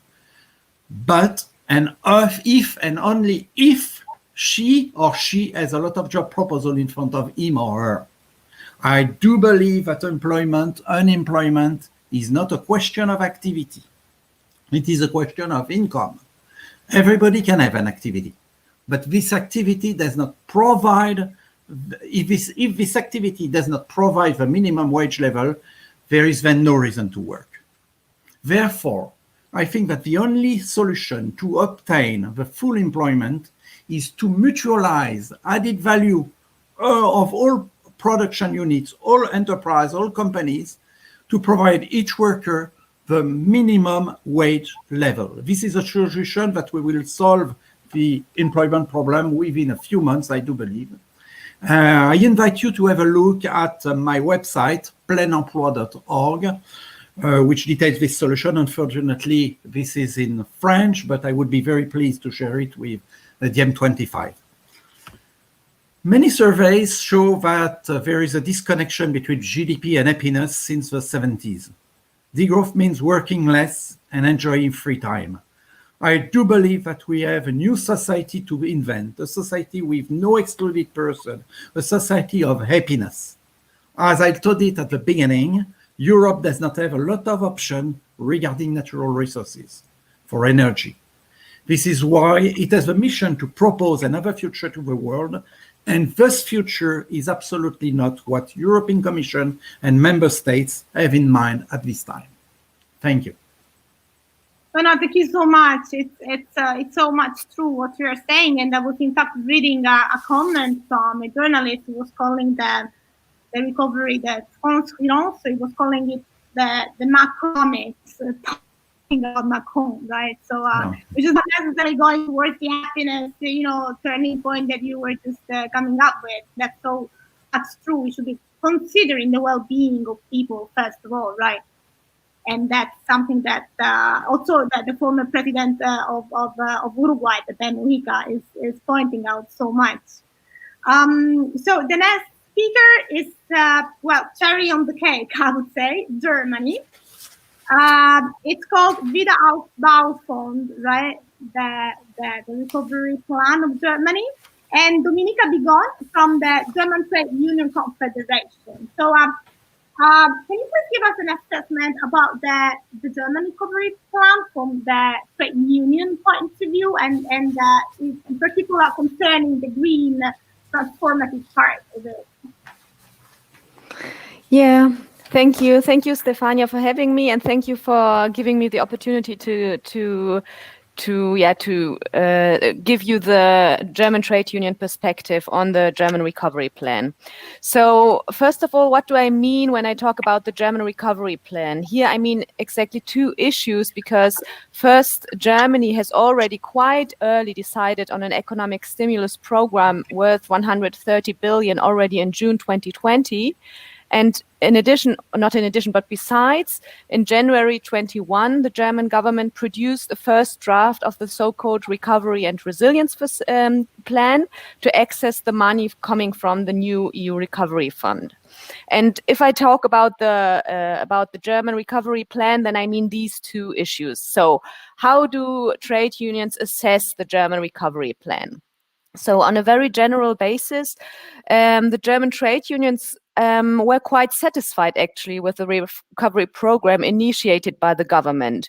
Speaker 7: but if and only if she has a lot of job proposal in front of him or her. I do believe that unemployment is not a question of activity. It is a question of income. Everybody can have an activity, but this activity does not provide, if this activity does not provide the minimum wage level, there is then no reason to work. Therefore, I think that the only solution to obtain the full employment is to mutualize added value of all production units, all enterprise, all companies, to provide each worker the minimum wage level. This is a solution that we will solve the employment problem within a few months, I do believe. I invite you to have a look at my website, plenemploi.org, which details this solution. Unfortunately, this is in French, but I would be very pleased to share it with the DiEM25. Many surveys show that there is a disconnection between GDP and happiness since the 70s. Degrowth means working less and enjoying free time. I do believe that we have a new society to invent, a society with no excluded person, a society of happiness. As I told it at the beginning, Europe does not have a lot of options regarding natural resources for energy. This is why it has a mission to propose another future to the world, and this future is absolutely not what European Commission and member states have in mind at this time. Thank you.
Speaker 1: No, thank you so much. It's so much true what you're saying, and I was in fact reading a comment from a journalist who was calling the recovery the France Relance, so he was calling it the Macronics, talking about Macron, right? So which is not necessarily going towards the happiness, turning point that you were just coming up with. That's true. We should be considering the well-being of people first of all, right? And that's something that also that the former president of Uruguay, Dominika, is pointing out so much. So the next speaker is, cherry on the cake, I would say, Germany. It's called Wiederaufbaufond, right? The recovery plan of Germany. And Dominika Blegon from the German Trade Union Confederation. So can you please give us an assessment about the German recovery plan from the trade union point of view, and in particular concerning the green transformative part of it?
Speaker 8: Yeah, thank you, Stefania, for having me, and thank you for giving me the opportunity to give you the German trade union perspective on the German recovery plan. So first of all, what do I mean when I talk about the German recovery plan? Here I mean exactly two issues, because first, Germany has already quite early decided on an economic stimulus program worth 130 billion already in June 2020. And besides, in January 21, the German government produced the first draft of the so-called Recovery and Resilience Plan to access the money coming from the new EU Recovery Fund. And if I talk about the German recovery plan, then I mean these two issues. So how do trade unions assess the German recovery plan? So on a very general basis, the German trade unions were quite satisfied actually with the recovery program initiated by the government.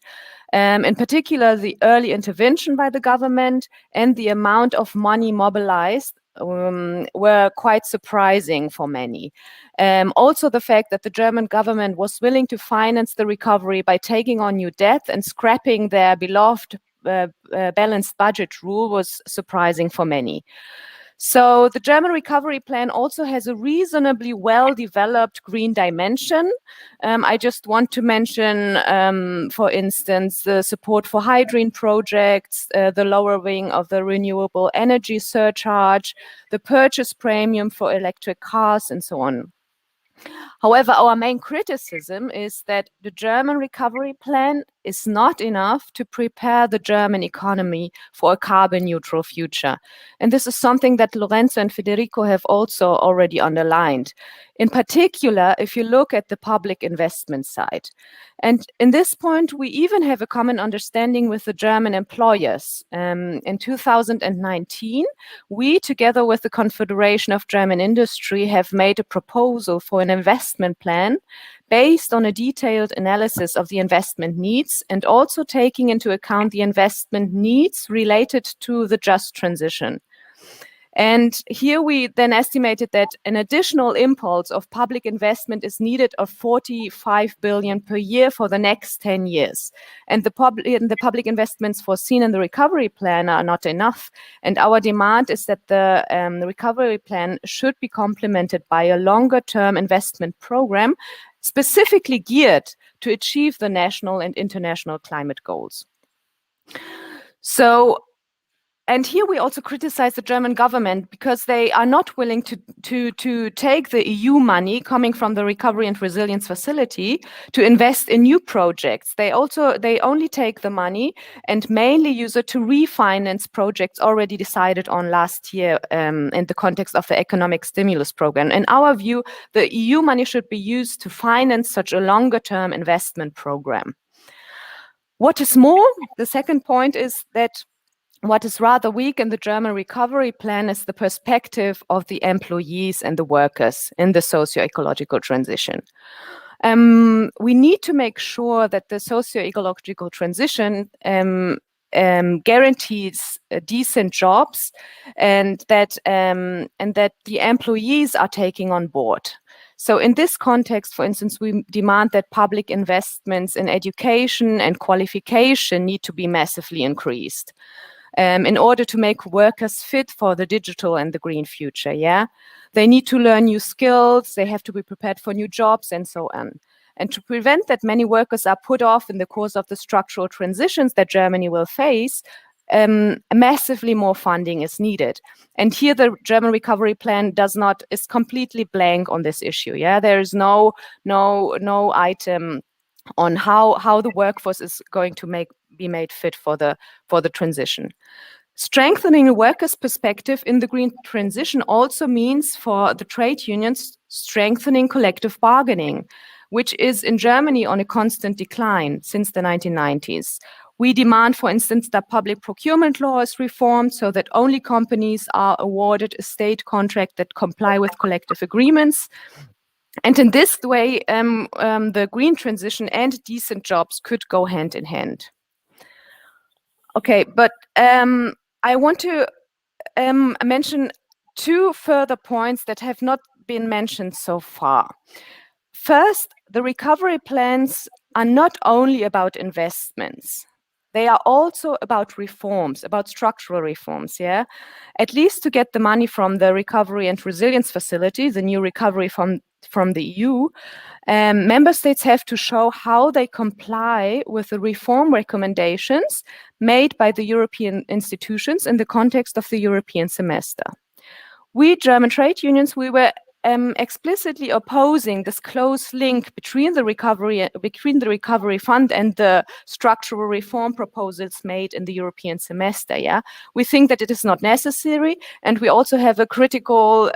Speaker 8: In particular, the early intervention by the government and the amount of money mobilized were quite surprising for many. Also, the fact that the German government was willing to finance the recovery by taking on new debt and scrapping their beloved balanced budget rule was surprising for many. So the German recovery plan also has a reasonably well-developed green dimension. I just want to mention, for instance, the support for hydrogen projects, the lowering of the renewable energy surcharge, the purchase premium for electric cars, and so on. However, our main criticism is that the German recovery plan is not enough to prepare the German economy for a carbon neutral future. And this is something that Lorenzo and Federico have also already underlined. In particular, if you look at the public investment side. And in this point, we even have a common understanding with the German employers. In 2019, we, together with the Confederation of German Industry, have made a proposal for an investment plan based on a detailed analysis of the investment needs and also taking into account the investment needs related to the just transition. And here we then estimated that an additional impulse of public investment is needed of 45 billion per year for the next 10 years. And the public investments foreseen in the recovery plan are not enough. And our demand is that the recovery plan should be complemented by a longer term investment program specifically geared to achieve the national and international climate goals. So, and here we also criticize the German government because they are not willing to take the EU money coming from the Recovery and Resilience Facility to invest in new projects. They only take the money and mainly use it to refinance projects already decided on last year in the context of the economic stimulus program. In our view, the EU money should be used to finance such a longer term investment program. What is more, the second point is that what is rather weak in the German recovery plan is the perspective of the employees and the workers in the socio-ecological transition. We need to make sure that the socio-ecological transition guarantees decent jobs and that the employees are taking on board. So in this context, for instance, we demand that public investments in education and qualification need to be massively increased. In order to make workers fit for the digital and the green future, yeah? They need to learn new skills, they have to be prepared for new jobs and so on. And to prevent that many workers are put off in the course of the structural transitions that Germany will face, massively more funding is needed. And here the German recovery plan is completely blank on this issue, yeah? There is no item on how the workforce is going to be made fit for the transition. Strengthening a workers' perspective in the green transition also means for the trade unions strengthening collective bargaining, which is in Germany on a constant decline since the 1990s. We demand, for instance, that public procurement law is reformed so that only companies are awarded a state contract that comply with collective agreements. And in this way, the green transition and decent jobs could go hand in hand. Okay, but I want to mention two further points that have not been mentioned so far. First, the recovery plans are not only about investments. They are also about reforms, about structural reforms, yeah? At least to get the money from the Recovery and Resilience Facility, the new recovery from the EU, member states have to show how they comply with the reform recommendations made by the European institutions in the context of the European semester. We German trade unions, we were explicitly opposing this close link between the recovery fund and the structural reform proposals made in the European semester. Yeah, we think that it is not necessary, and we also have a critical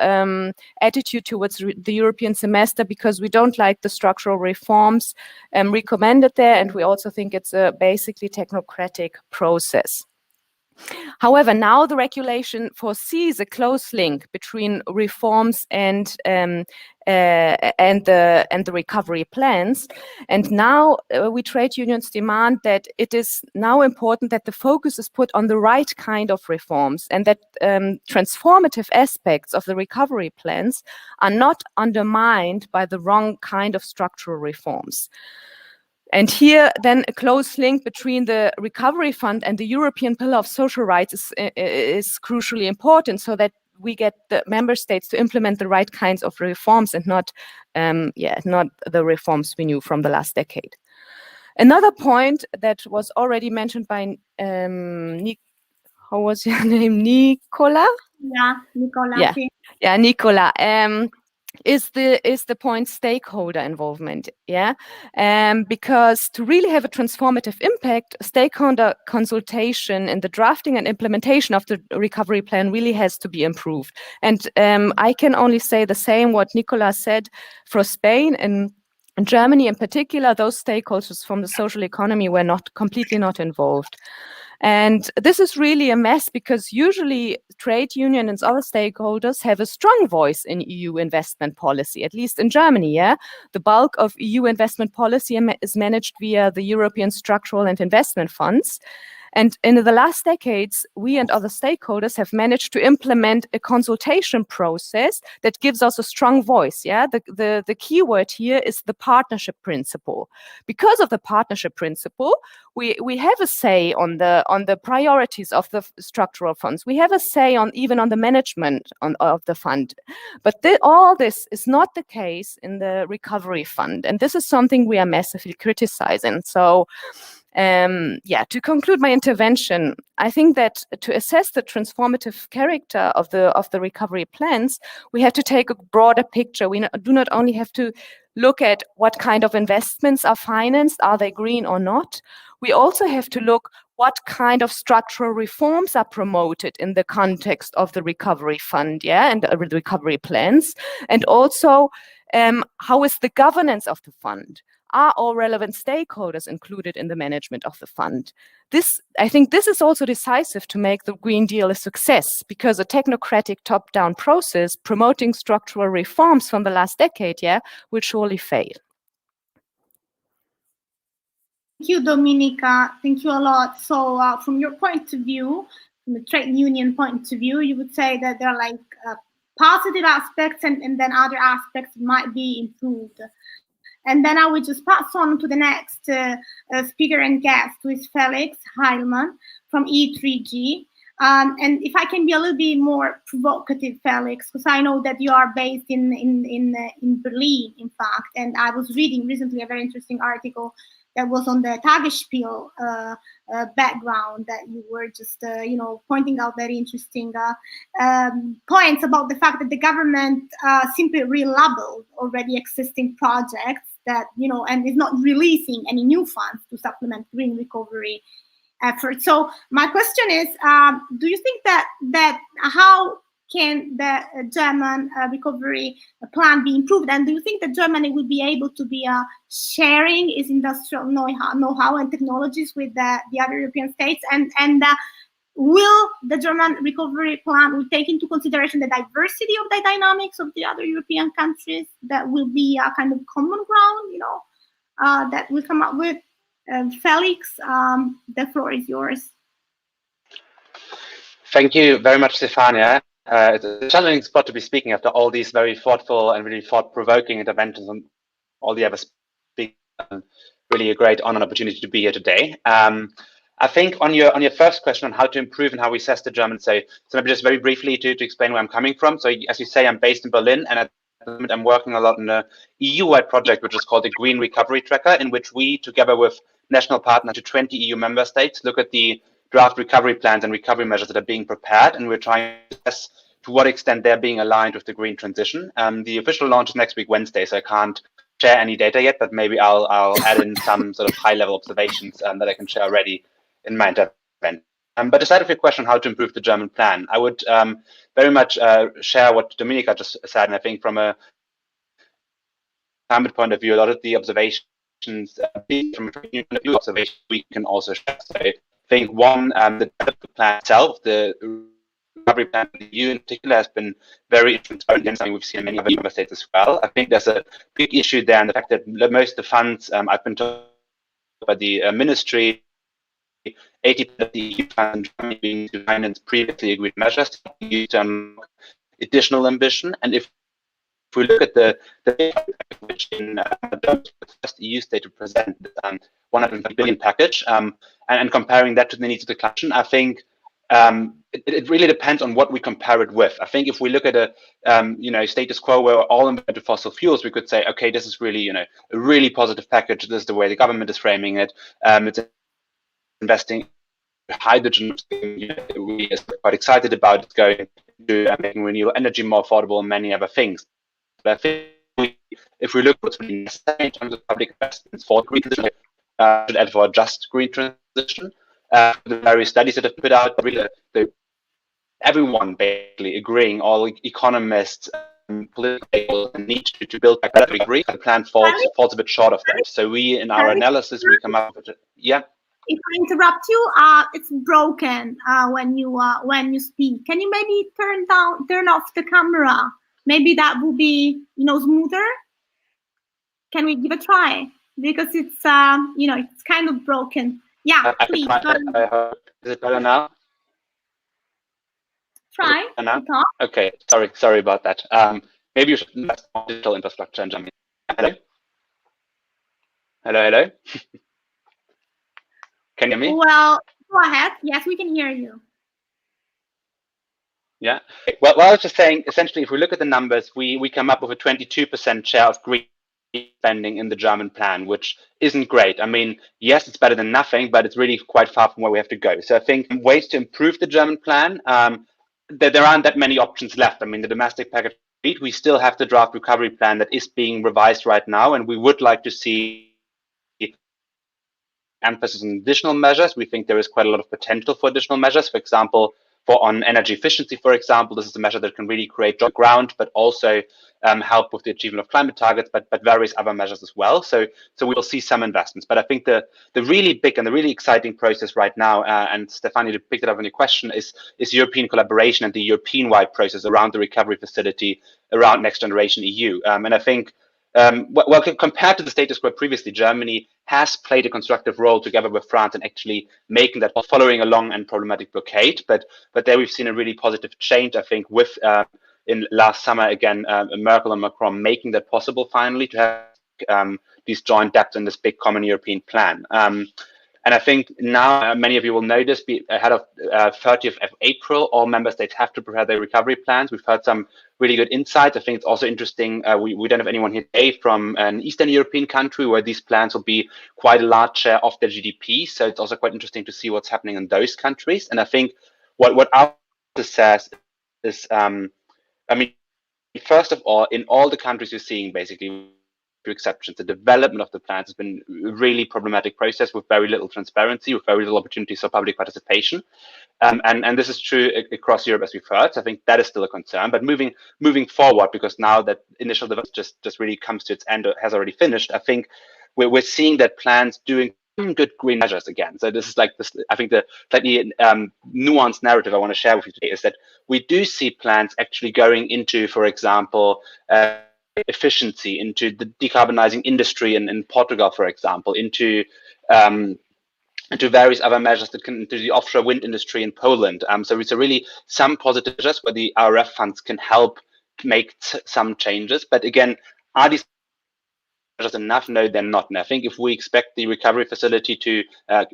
Speaker 8: attitude towards the European semester because we don't like the structural reforms recommended there, and we also think it's a basically technocratic process. However, now the regulation foresees a close link between reforms and the recovery plans. And now we trade unions demand that it is now important that the focus is put on the right kind of reforms and that transformative aspects of the recovery plans are not undermined by the wrong kind of structural reforms. And here, then, a close link between the recovery fund and the European Pillar of Social Rights is crucially important, so that we get the member states to implement the right kinds of reforms and not the reforms we knew from the last decade. Another point that was already mentioned by how was your name? Nicola?
Speaker 1: Yeah, Nicola.
Speaker 8: Yeah, Nicola. is the point stakeholder involvement, yeah, because to really have a transformative impact, stakeholder consultation in the drafting and implementation of the recovery plan really has to be improved. And I can only say the same what Nicola said for Spain. And in Germany in particular, those stakeholders from the social economy were completely not involved. And this is really a mess, because usually trade unions and other stakeholders have a strong voice in EU investment policy, at least in Germany, yeah? The bulk of EU investment policy is managed via the European structural and investment funds. And in the last decades, we and other stakeholders have managed to implement a consultation process that gives us a strong voice. Yeah, the key word here is the partnership principle. Because of the partnership principle, we have a say on the priorities of the structural funds. We have a say even on the management of the fund. But all this is not the case in the recovery fund, and this is something we are massively criticizing. So. To conclude my intervention, I think that to assess the transformative character of the recovery plans, we have to take a broader picture. We do not only have to look at what kind of investments are financed, are they green or not? We also have to look what kind of structural reforms are promoted in the context of the recovery fund, and the recovery plans, and also how is the governance of the fund? Are all relevant stakeholders included in the management of the fund? I think this is also decisive to make the Green Deal a success, because a technocratic top-down process promoting structural reforms from the last decade, will surely fail.
Speaker 1: Thank you, Dominika. Thank you a lot. So from your point of view, from the trade union point of view, you would say that there are like positive aspects and then other aspects might be improved. And then I will just pass on to the next speaker and guest, who is Felix Heilmann from E3G. And if I can be a little bit more provocative, Felix, because I know that you are based in Berlin, in fact, and I was reading recently a very interesting article that was on the Tagesspiel background that you were just, pointing out very interesting points about the fact that the government simply relabeled already existing projects that, and is not releasing any new funds to supplement green recovery efforts. So my question is, do you think that how can the German recovery plan be improved? And do you think that Germany will be able to be sharing its industrial know-how and technologies with the other European states? And will the German recovery plan will take into consideration the diversity of the dynamics of the other European countries? That will be a kind of common ground, that will come up with? Felix, the floor is yours.
Speaker 9: Thank you very much, Stefania. It's a challenging spot to be speaking after all these very thoughtful and really thought-provoking interventions on all the other speakers. Really a great honor and opportunity to be here today. I think on your first question on how to improve and how we assess the German say, so maybe just very briefly to explain where I'm coming from. So as you say, I'm based in Berlin, and at the moment I'm working a lot on a EU-wide project which is called the Green Recovery Tracker, in which we, together with national partners to 20 EU member states, look at the draft recovery plans and recovery measures that are being prepared, and we're trying to assess to what extent they're being aligned with the green transition. The official launch is next week, Wednesday, so I can't share any data yet, but maybe I'll add in some sort of high-level observations that I can share already in my intervention. But aside of your question, how to improve the German plan, I would very much share what Dominika just said, and I think from a climate point of view, a lot of the observations from a observation we can also share. So I think one, the plan itself, the recovery plan for the EU in particular, has been very transparent, and something we've seen in many other member states as well. I think there's a big issue there in the fact that most of the funds I've been told by the ministry, 80% of the EU funds being to finance previously agreed measures to unlock additional ambition. And if we look at the which in the first EU state to present 150 billion package, and comparing that to the needs of the country, I think it really depends on what we compare it with. I think if we look at a status quo where we're all into fossil fuels, we could say, okay, this is really a really positive package. This is the way the government is framing it. It's investing in hydrogen. We are quite excited about it, going to making renewable energy more affordable and many other things. But I think if we look what's really necessary in terms of public investments for green transition, should add for a just green transition. The various studies that have put out, really, everyone basically agreeing, all economists, political need to build back better. Agree. The plan falls a bit short of that. So we, in our analysis, we come up with it. Yeah.
Speaker 1: If I interrupt you, it's broken when you speak. Can you maybe turn off the camera? Maybe that will be smoother. Can we give a try? Because it's it's kind of broken. Yeah, please.
Speaker 9: Is it better now?
Speaker 1: Try.
Speaker 9: Okay. Sorry about that. Maybe you should invest more digital infrastructure in Germany. Hello. Can you hear me?
Speaker 1: Well, go ahead. Yes, we can hear you.
Speaker 9: Yeah. Well, I was just saying, essentially, if we look at the numbers, we come up with a 22% share of green spending in the German plan, which isn't great. I mean, yes, it's better than nothing, but it's really quite far from where we have to go. So I think ways to improve the German plan, there aren't that many options left. I mean, the domestic package, we still have the draft recovery plan that is being revised right now, and we would like to see emphasis on additional measures. We think there is quite a lot of potential for additional measures. For example, on energy efficiency, for example, this is a measure that can really create job ground, but also help with the achievement of climate targets, but various other measures as well. So we will see some investments. But I think the really big and the really exciting process right now, and Stefanie, to pick it up on your question, is European collaboration and the European-wide process around the recovery facility, around Next Generation EU. And I think, well, compared to the status quo previously, Germany has played a constructive role together with France in actually making that, following a long and problematic blockade. But there we've seen a really positive change, I think, with in last summer again, Merkel and Macron making that possible finally to have these joint debts in this big common European plan. And I think now many of you will notice, ahead of 30th of April, all member states have to prepare their recovery plans. We've heard some really good insights. I think it's also interesting. We don't have anyone here today from an Eastern European country where these plans will be quite a large share of their GDP. So it's also quite interesting to see what's happening in those countries. And I think what our says is, I mean, first of all, in all the countries you're seeing, basically, exceptions, the development of the plans has been a really problematic process with very little transparency, with very little opportunities for public participation. And this is true across Europe, as we've heard. So I think that is still a concern. But moving forward, because now that initial development just really comes to its end, or has already finished, I think we're seeing that plans doing good green measures again. So this is like this. I think the slightly nuanced narrative I want to share with you today is that we do see plans actually going into, for example, efficiency, into the decarbonizing industry in Portugal, for example, into various other measures that can into the offshore wind industry in Poland. So it's really some positive measures where the RRF funds can help make some changes. But again, are these measures enough? No, they're not. And I think if we expect the recovery facility to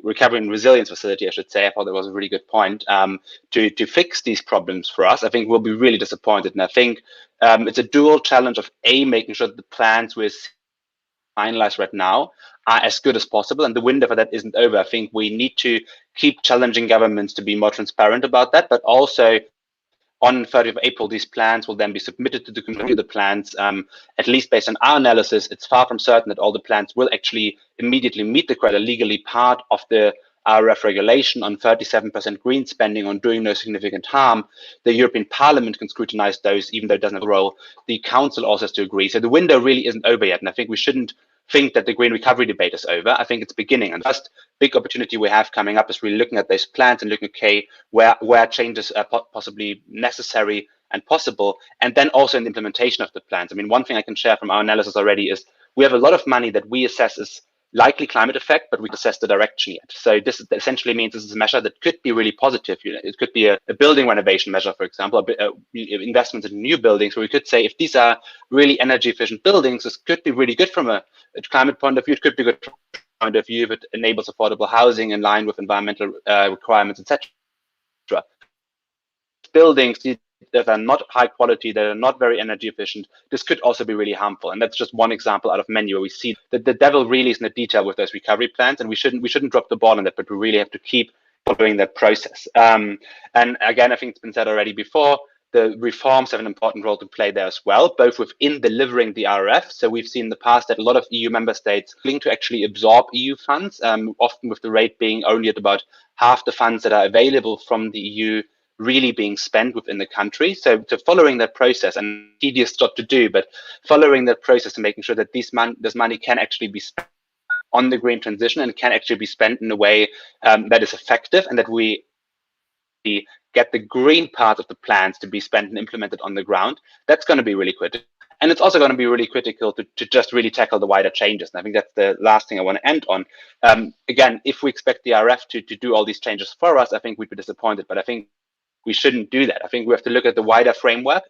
Speaker 9: recovery and resilience facility, I should say, I thought that was a really good point, to fix these problems for us, I think we'll be really disappointed. And I think it's a dual challenge of making sure that the plans we're finalized right now are as good as possible, and the window for that isn't over. I think we need to keep challenging governments to be more transparent about that, but also on 30th of April, these plans will then be submitted to the committee. The plans, at least based on our analysis, it's far from certain that all the plans will actually immediately meet the criteria legally part of the RRF regulation on 37% green spending on doing no significant harm. The European Parliament can scrutinize those, even though it doesn't have a role. The Council also has to agree. So the window really isn't over yet. And I think we shouldn't think that the green recovery debate is over. I think it's beginning. And the first big opportunity we have coming up is really looking at those plans and looking, okay, where changes are possibly necessary and possible. And then also in the implementation of the plans. I mean, one thing I can share from our analysis already is we have a lot of money that we assess as likely climate effect, but we assess the direction yet. So this essentially means this is a measure that could be really positive. You know, it could be a building renovation measure, for example, investments in new buildings, where we could say if these are really energy efficient buildings, this could be really good from a climate point of view. It could be good from a point of view if it enables affordable housing in line with environmental requirements, etc. Buildings that are not high quality, that are not very energy efficient, this could also be really harmful. And that's just one example out of many where we see that the devil really is in the detail with those recovery plans, and we shouldn't drop the ball on that, but we really have to keep following that process. And again, I think it's been said already before, the reforms have an important role to play there as well, both within delivering the RRF. So we've seen in the past that a lot of EU member states are willing to actually absorb EU funds, often with the rate being only at about half the funds that are available from the EU really being spent within the country. So following that process, and tedious job to do, but following that process and making sure that this money can actually be spent on the green transition and can actually be spent in a way that is effective, and that we get the green part of the plans to be spent and implemented on the ground. That's going to be really critical. And it's also going to be really critical to just really tackle the wider changes. And I think that's the last thing I want to end on. Again, if we expect the RF to do all these changes for us, I think we'd be disappointed. But I think we shouldn't do that. I think we have to look at the wider framework,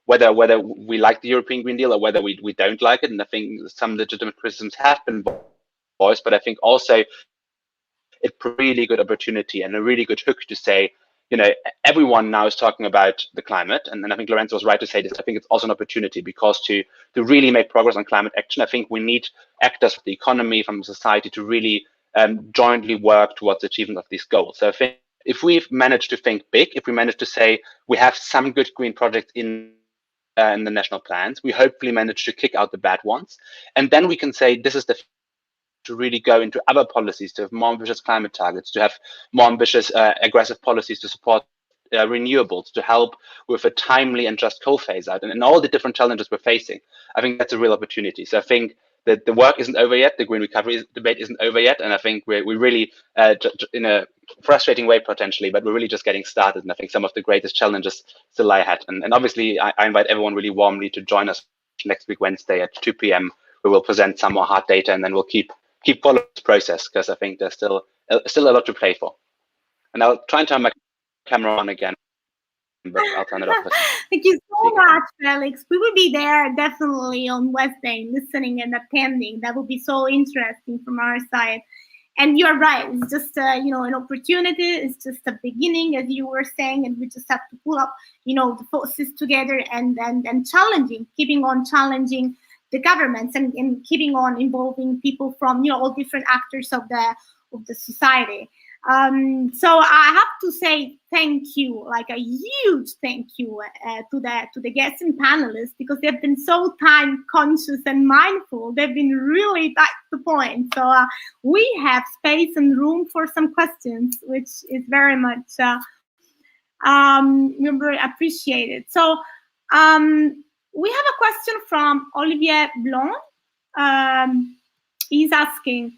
Speaker 9: whether we like the European Green Deal or whether we don't like it. And I think some legitimate criticisms have been voiced, but I think also it's a really good opportunity and a really good hook to say, everyone now is talking about the climate, and I think Lorenzo was right to say this. I think it's also an opportunity because to really make progress on climate action, I think we need actors from the economy, from society to really jointly work towards the achievement of these goals. So I think if we've managed to think big, if we manage to say we have some good green projects in the national plans, we hopefully manage to kick out the bad ones, and then we can say this is the to really go into other policies, to have more ambitious climate targets, to have more ambitious, aggressive policies to support renewables, to help with a timely and just coal phase out, and all the different challenges we're facing. I think that's a real opportunity. So I think that the work isn't over yet. The green recovery debate isn't over yet. And I think we really, in a frustrating way potentially, but we're really just getting started. And I think some of the greatest challenges still lie ahead. And obviously, I invite everyone really warmly to join us next week, Wednesday at 2 p.m. We will present some more hard data, and then we'll keep following this process, because I think there's still a lot to play for. And I'll try and turn my camera on again, but I'll turn it off.
Speaker 1: Thank you so much, Felix. We will be there definitely on Wednesday, listening and attending. That will be so interesting from our side. And you're right. It's just an opportunity. It's just a beginning, as you were saying, and we just have to pull up, the forces together and keeping on challenging the governments and keeping on involving people from all different actors of the society. So I have to say thank you, like a huge thank you to the guests and panelists, because they've been so time conscious and mindful. They've been really back to the point. So we have space and room for some questions, which is very much very appreciated. So we have a question from Olivier Blanc. He's asking,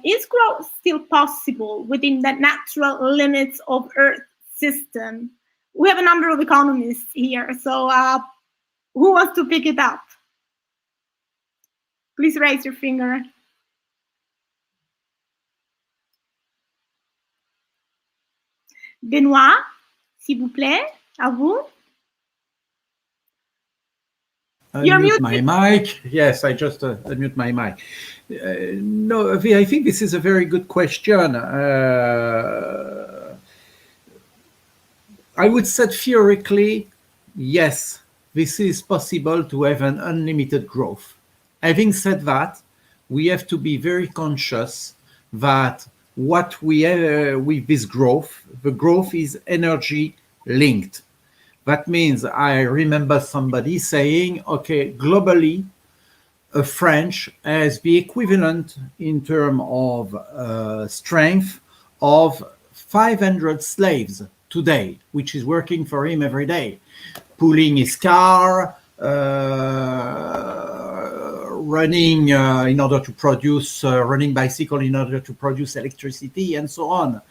Speaker 1: is growth still possible within the natural limits of Earth system? We have a number of economists here, so who wants to pick it up? Please raise your finger. Benoît, s'il vous plaît, à vous.
Speaker 7: Unmute my mic. Yes, I just unmute my mic. No, I think this is a very good question. I would say theoretically, yes, this is possible to have an unlimited growth. Having said that, we have to be very conscious that what we have with this growth, the growth is energy linked. That means I remember somebody saying, okay, globally, a French has the equivalent in terms of strength of 500 slaves today, which is working for him every day, pulling his car, running in order to produce, running bicycle in order to produce electricity, and so on.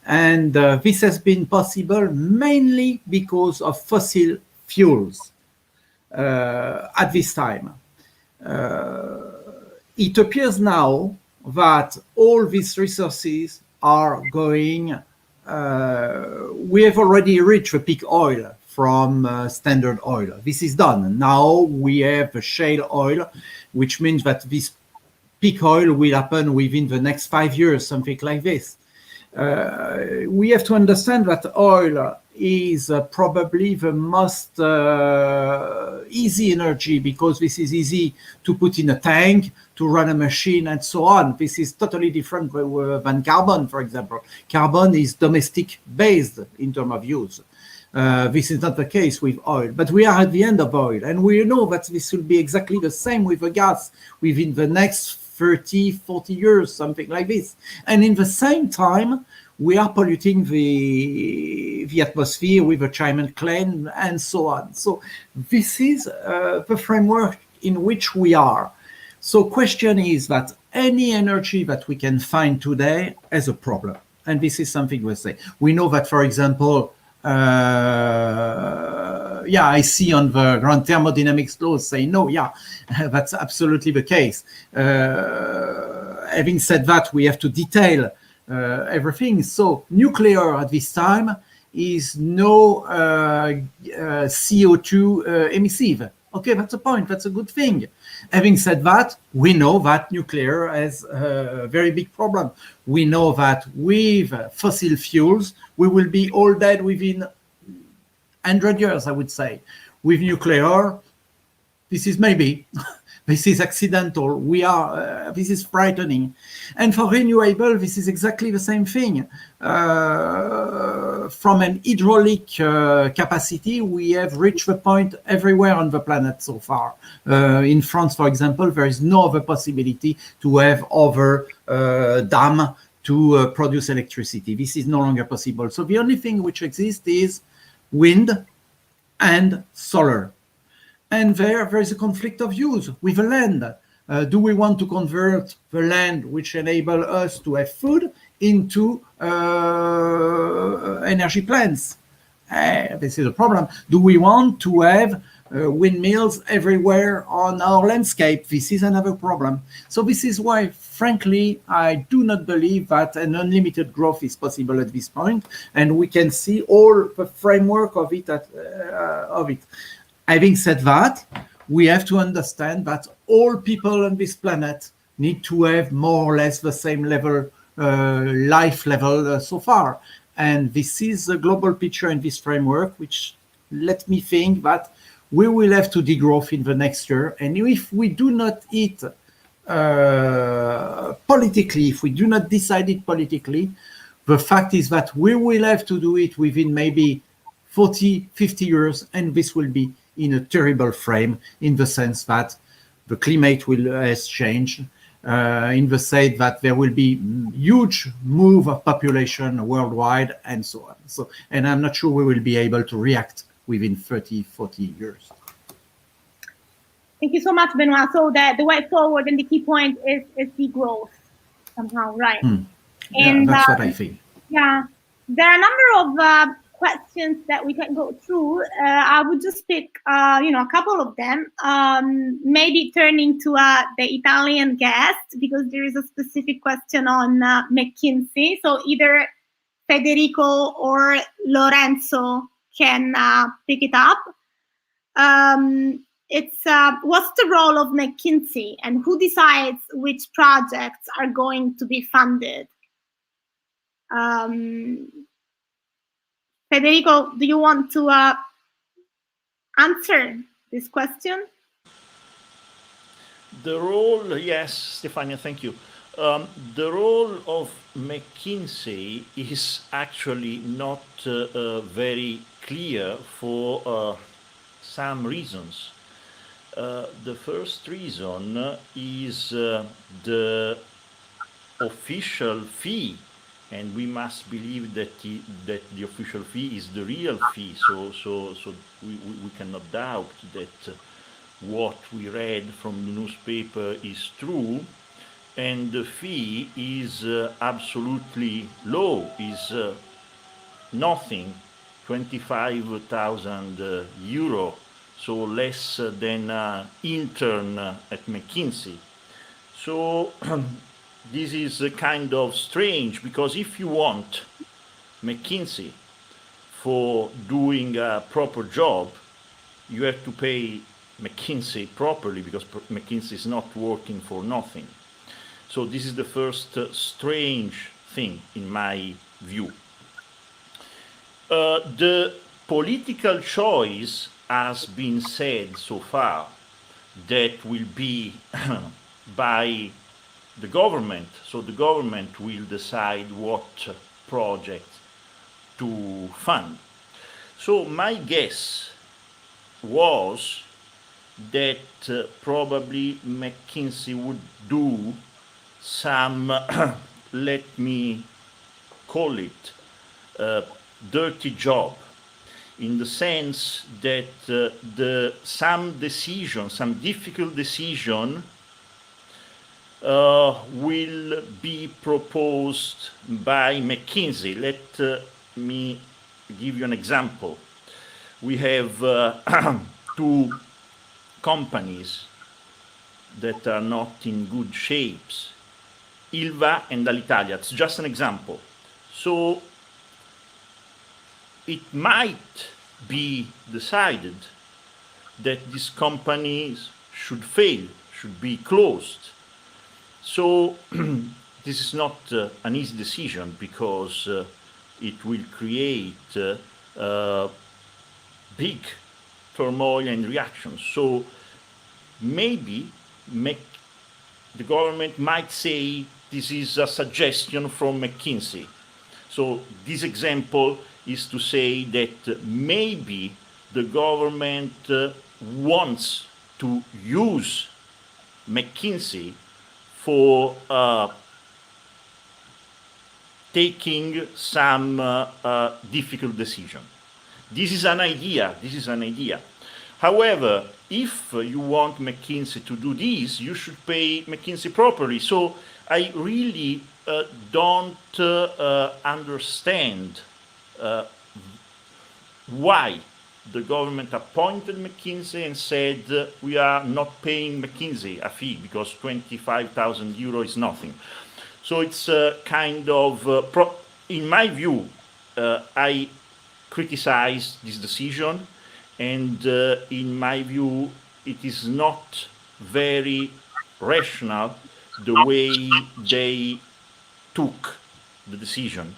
Speaker 7: And this has been possible mainly because of fossil fuels at this time. It appears now that all these resources are going, we have already reached the peak oil from Standard Oil. This is done. Now we have the shale oil, which means that this peak oil will happen within the next 5 years, something like this. We have to understand that oil is probably the most easy energy, because this is easy to put in a tank, to run a machine, and so on. This is totally different than carbon, for example. Carbon is domestic based in terms of use. This is not the case with oil, but we are at the end of oil, and we know that this will be exactly the same with the gas within the next 30, 40 years, something like this. And in the same time, we are polluting the atmosphere with the climate claim and so on. So this is the framework in which we are. So question is that any energy that we can find today has a problem. And this is something we say. We know that, for example, I see on the ground thermodynamics laws say, no, that's absolutely the case. Having said that, we have to detail everything. So nuclear at this time is no CO2 emissive. Okay, that's a point. That's a good thing. Having said that, we know that nuclear has a very big problem. We know that with fossil fuels, we will be all dead within 100 years, I would say. With nuclear, this is maybe, this is accidental. This is frightening. And for renewable, this is exactly the same thing. From an hydraulic capacity, we have reached the point everywhere on the planet so far. In France, for example, there is no other possibility to have other dam to produce electricity. This is no longer possible. So the only thing which exists is wind and solar. And there is a conflict of views with the land. Do we want to convert the land which enable us to have food into energy plants? This is a problem. Do we want to have windmills everywhere on our landscape? This is another problem. So this is why, frankly, I do not believe that an unlimited growth is possible at this point, and we can see all the framework of it. Having said that, we have to understand that all people on this planet need to have more or less the same level, life level so far. And this is a global picture in this framework, which let me think that we will have to degrowth in the next year. And if we do not eat politically, if we do not decide it politically, the fact is that we will have to do it within maybe 40, 50 years, and this will be in a terrible frame, in the sense that the climate has changed, in the sense that there will be huge move of population worldwide, and so on. So, and I'm not sure we will be able to react within 30, 40 years.
Speaker 1: Thank you so much, Benoit. So the way forward and the key point is the growth somehow, right?
Speaker 7: And that's what I think.
Speaker 1: Yeah, there are a number of questions that we can go through. I would just pick, a couple of them. Maybe turning to the Italian guest, because there is a specific question on McKinsey. So either Federico or Lorenzo can pick it up. It's what's the role of McKinsey, and who decides which projects are going to be funded? Federico, do you want to answer this question?
Speaker 4: The role, yes, Stefania, thank you. The role of McKinsey is actually not very clear for some reasons. The first reason is the official fee, and we must believe that the official fee is the real fee. So we cannot doubt that what we read from the newspaper is true, and the fee is absolutely low, is nothing, 25,000 euro, so less than an intern at McKinsey. So this is kind of strange, because if you want McKinsey for doing a proper job, you have to pay McKinsey properly, because McKinsey is not working for nothing. So this is the first strange thing in my view. The political choice has been said so far that will be by the government. So the government will decide what projects to fund. So my guess was that probably McKinsey would do some, let me call it, dirty job, in the sense that some difficult decision will be proposed by McKinsey. Let me give you an example. We have two companies that are not in good shapes, Ilva and Alitalia. It's just an example. So it might be decided that these companies should fail, should be closed. So this is not an easy decision, because it will create big turmoil and reactions. So maybe the government might say this is a suggestion from McKinsey. So this example is to say that maybe the government wants to use McKinsey for taking some difficult decision. This is an idea. However, if you want McKinsey to do this, you should pay McKinsey properly. So I really don't understand why the government appointed McKinsey and said we are not paying McKinsey a fee, because 25,000 euro is nothing. So it's kind of, in my view, I criticize this decision, and in my view, it is not very rational the way they took the decision,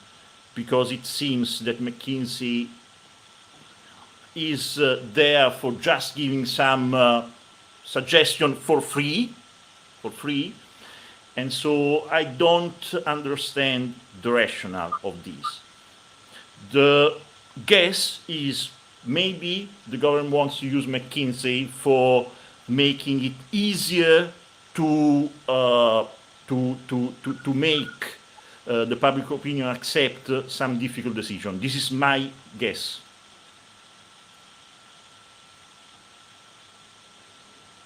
Speaker 4: because it seems that McKinsey is there for just giving some suggestion for free, and so I don't understand the rationale of this. The guess is maybe the government wants to use McKinsey for making it easier to make the public opinion accept some difficult decision. This is my guess.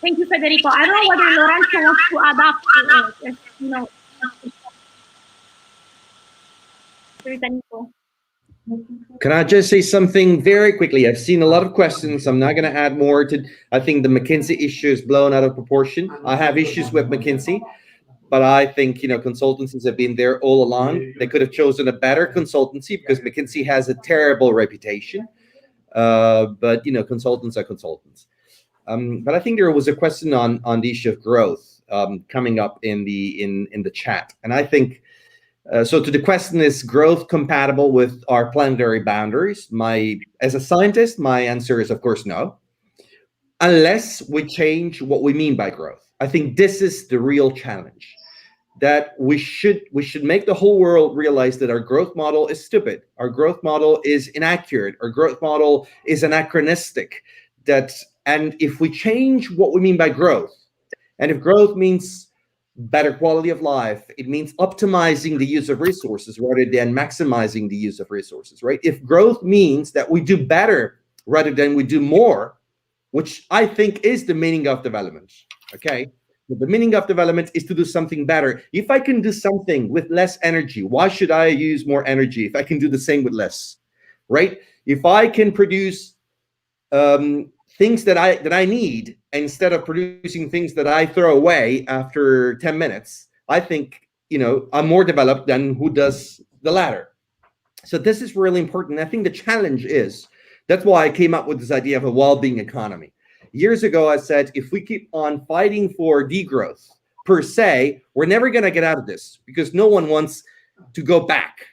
Speaker 1: Thank you, Federico. I don't know whether Lorenzo wants to add up to it. You know,
Speaker 5: Can I just say something very quickly? I've seen a lot of questions. I'm not going to add more to. I think the McKinsey issue is blown out of proportion. I have issues with McKinsey, but I think, you know, consultancies have been there all along. They could have chosen a better consultancy, because McKinsey has a terrible reputation. But, you know, consultants are consultants. But I think there was a question on the issue of growth coming up in the chat, and I think so. To the question, is growth compatible with our planetary boundaries? As a scientist, my answer is of course no, unless we change what we mean by growth. I think this is the real challenge. That we should make the whole world realize that our growth model is stupid. Our growth model is inaccurate. Our growth model is anachronistic. And if we change what we mean by growth, and if growth means better quality of life, it means optimizing the use of resources rather than maximizing the use of resources, right? If growth means that we do better rather than we do more, which I think is the meaning of development, okay? The meaning of development is to do something better. If I can do something with less energy, why should I use more energy if I can do the same with less, right? If I can produce things that I need instead of producing things that I throw away after 10 minutes, I think, you know, I'm more developed than who does the latter. So this is really important. I think the challenge is, that's why I came up with this idea of a well-being economy. Years ago, I said, if we keep on fighting for degrowth per se, we're never going to get out of this, because no one wants to go back.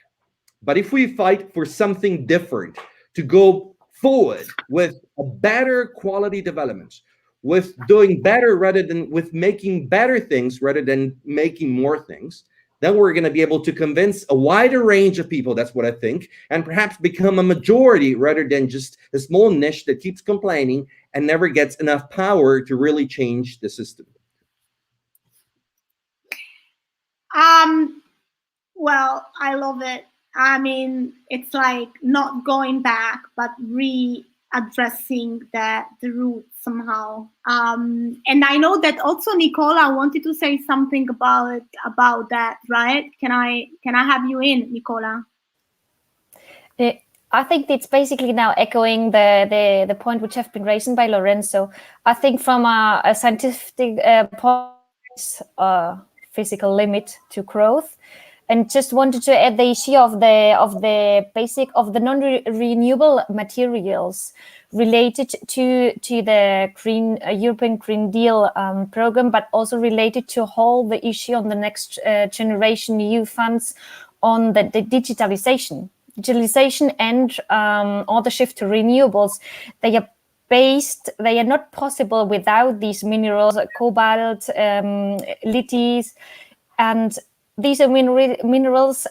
Speaker 5: But if we fight for something different, to go forward with a better quality development, with doing better rather than with making better things rather than making more things, then we're going to be able to convince a wider range of people. That's what I think, and perhaps become a majority rather than just a small niche that keeps complaining and never gets enough power to really change the system.
Speaker 1: Well, I love it. I mean, it's like not going back, but readdressing the root somehow. And I know that also Nicola wanted to say something about that, right? Can I have you in, Nicola?
Speaker 6: I think it's basically now echoing the point which have been raised by Lorenzo. I think from a scientific point, physical limit to growth, and just wanted to add the issue of the non-renewable materials related to the European Green Deal program, but also related to whole the issue on the next generation EU funds on the digitalization and all the shift to renewables. They are not possible without these minerals, cobalt, lithium, and these are minerals.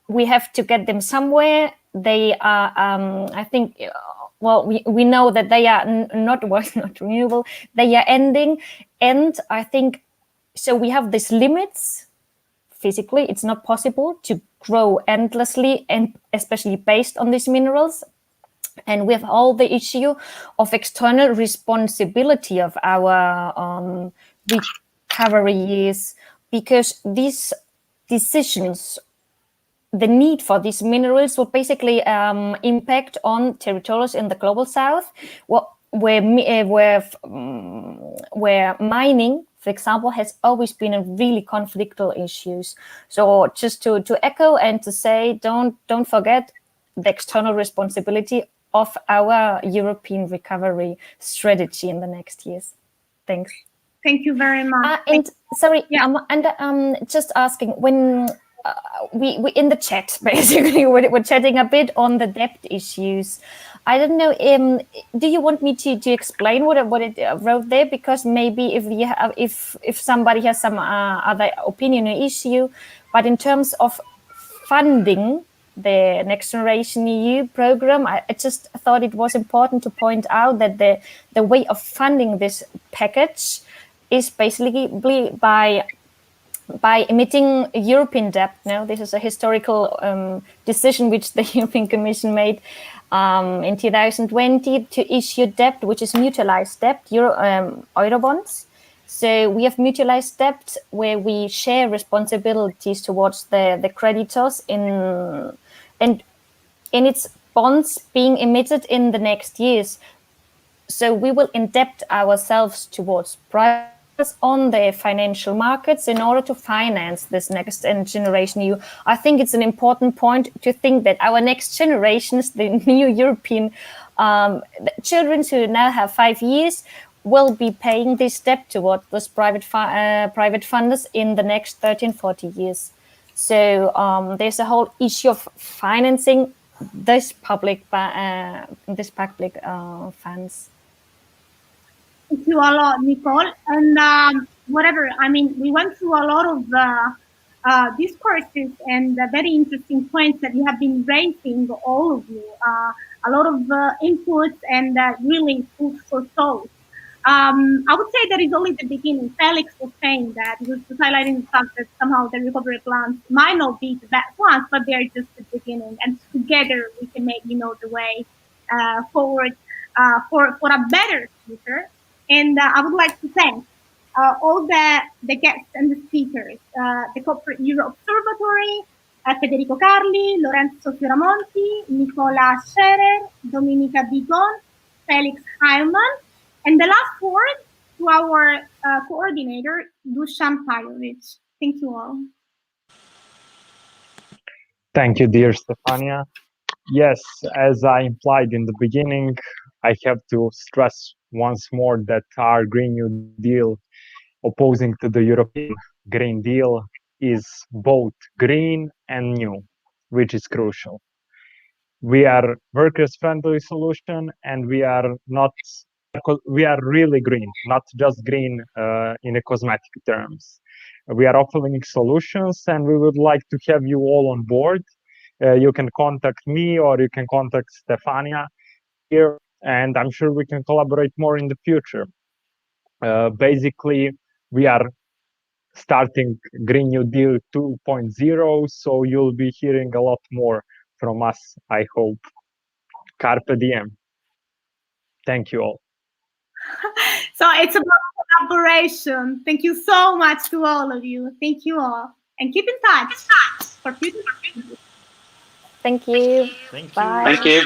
Speaker 6: We have to get them somewhere. They are, I think, well, we know that they are not renewable. They are ending, and I think so. We have these limits. Physically, it's not possible to grow endlessly, and especially based on these minerals. And we have all the issue of external responsibility of our recoveries, because these decisions, the need for these minerals will basically impact on territories in the global south, where mining, for example, has always been a really conflictual issues. So just to echo and to say, don't forget the external responsibility of our European recovery strategy in the next years. Thanks.
Speaker 1: Thank you very much.
Speaker 6: And sorry, just asking, when we in the chat, basically, we're chatting a bit on the debt issues. I don't know. Do you want me to explain what it wrote there? Because maybe if somebody has some other opinion or issue, but in terms of funding the Next Generation EU program, I just thought it was important to point out that the way of funding this package is basically by emitting European debt. Now, this is a historical decision which the European Commission made in 2020 to issue debt, which is mutualized debt, euro bonds. So we have mutualized debt where we share responsibilities towards the creditors and its bonds being emitted in the next years. So we will indebt ourselves towards private on the financial markets in order to finance this Next Generation EU. I think it's an important point to think that our next generations, the new European children who now have 5 years, will be paying this debt towards those private funders in the next 13, 40 years. So there's a whole issue of financing this public funds.
Speaker 1: Thank you a lot, Nicole. And whatever, I mean, we went through a lot of discourses and very interesting points that you have been raising, all of you. A lot of inputs and really food for thought. I would say that is only the beginning. Felix was saying that, he was highlighting the fact that somehow the recovery plans might not be the best ones, but they're just the beginning. And together we can make, the way forward for a better future. And I would like to thank all the guests and the speakers, the Corporate Euro Observatory, Federico Carli, Lorenzo Floramonti, Nicola Scherer, Dominika Blegon, Felix Heilmann, and the last word to our coordinator, Dusan Pajovic. Thank you all.
Speaker 2: Thank you, dear Stefania. Yes, as I implied in the beginning, I have to stress once more that our Green New Deal, opposing to the European Green Deal, is both green and new, which is crucial. We are workers-friendly solution, and we are really green, not just green in a cosmetic terms. We are offering solutions, and we would like to have you all on board. You can contact me, or you can contact Stefania here, and I'm sure we can collaborate more in the future. Basically, we are starting Green New Deal 2.0, so you'll be hearing a lot more from us, I hope. Carpe diem. Thank you all.
Speaker 1: So it's about collaboration. Thank you so much to all of you. Thank you all. And keep in touch for future.
Speaker 6: Thank you.
Speaker 4: Thank you.
Speaker 6: Bye.
Speaker 9: Thank you.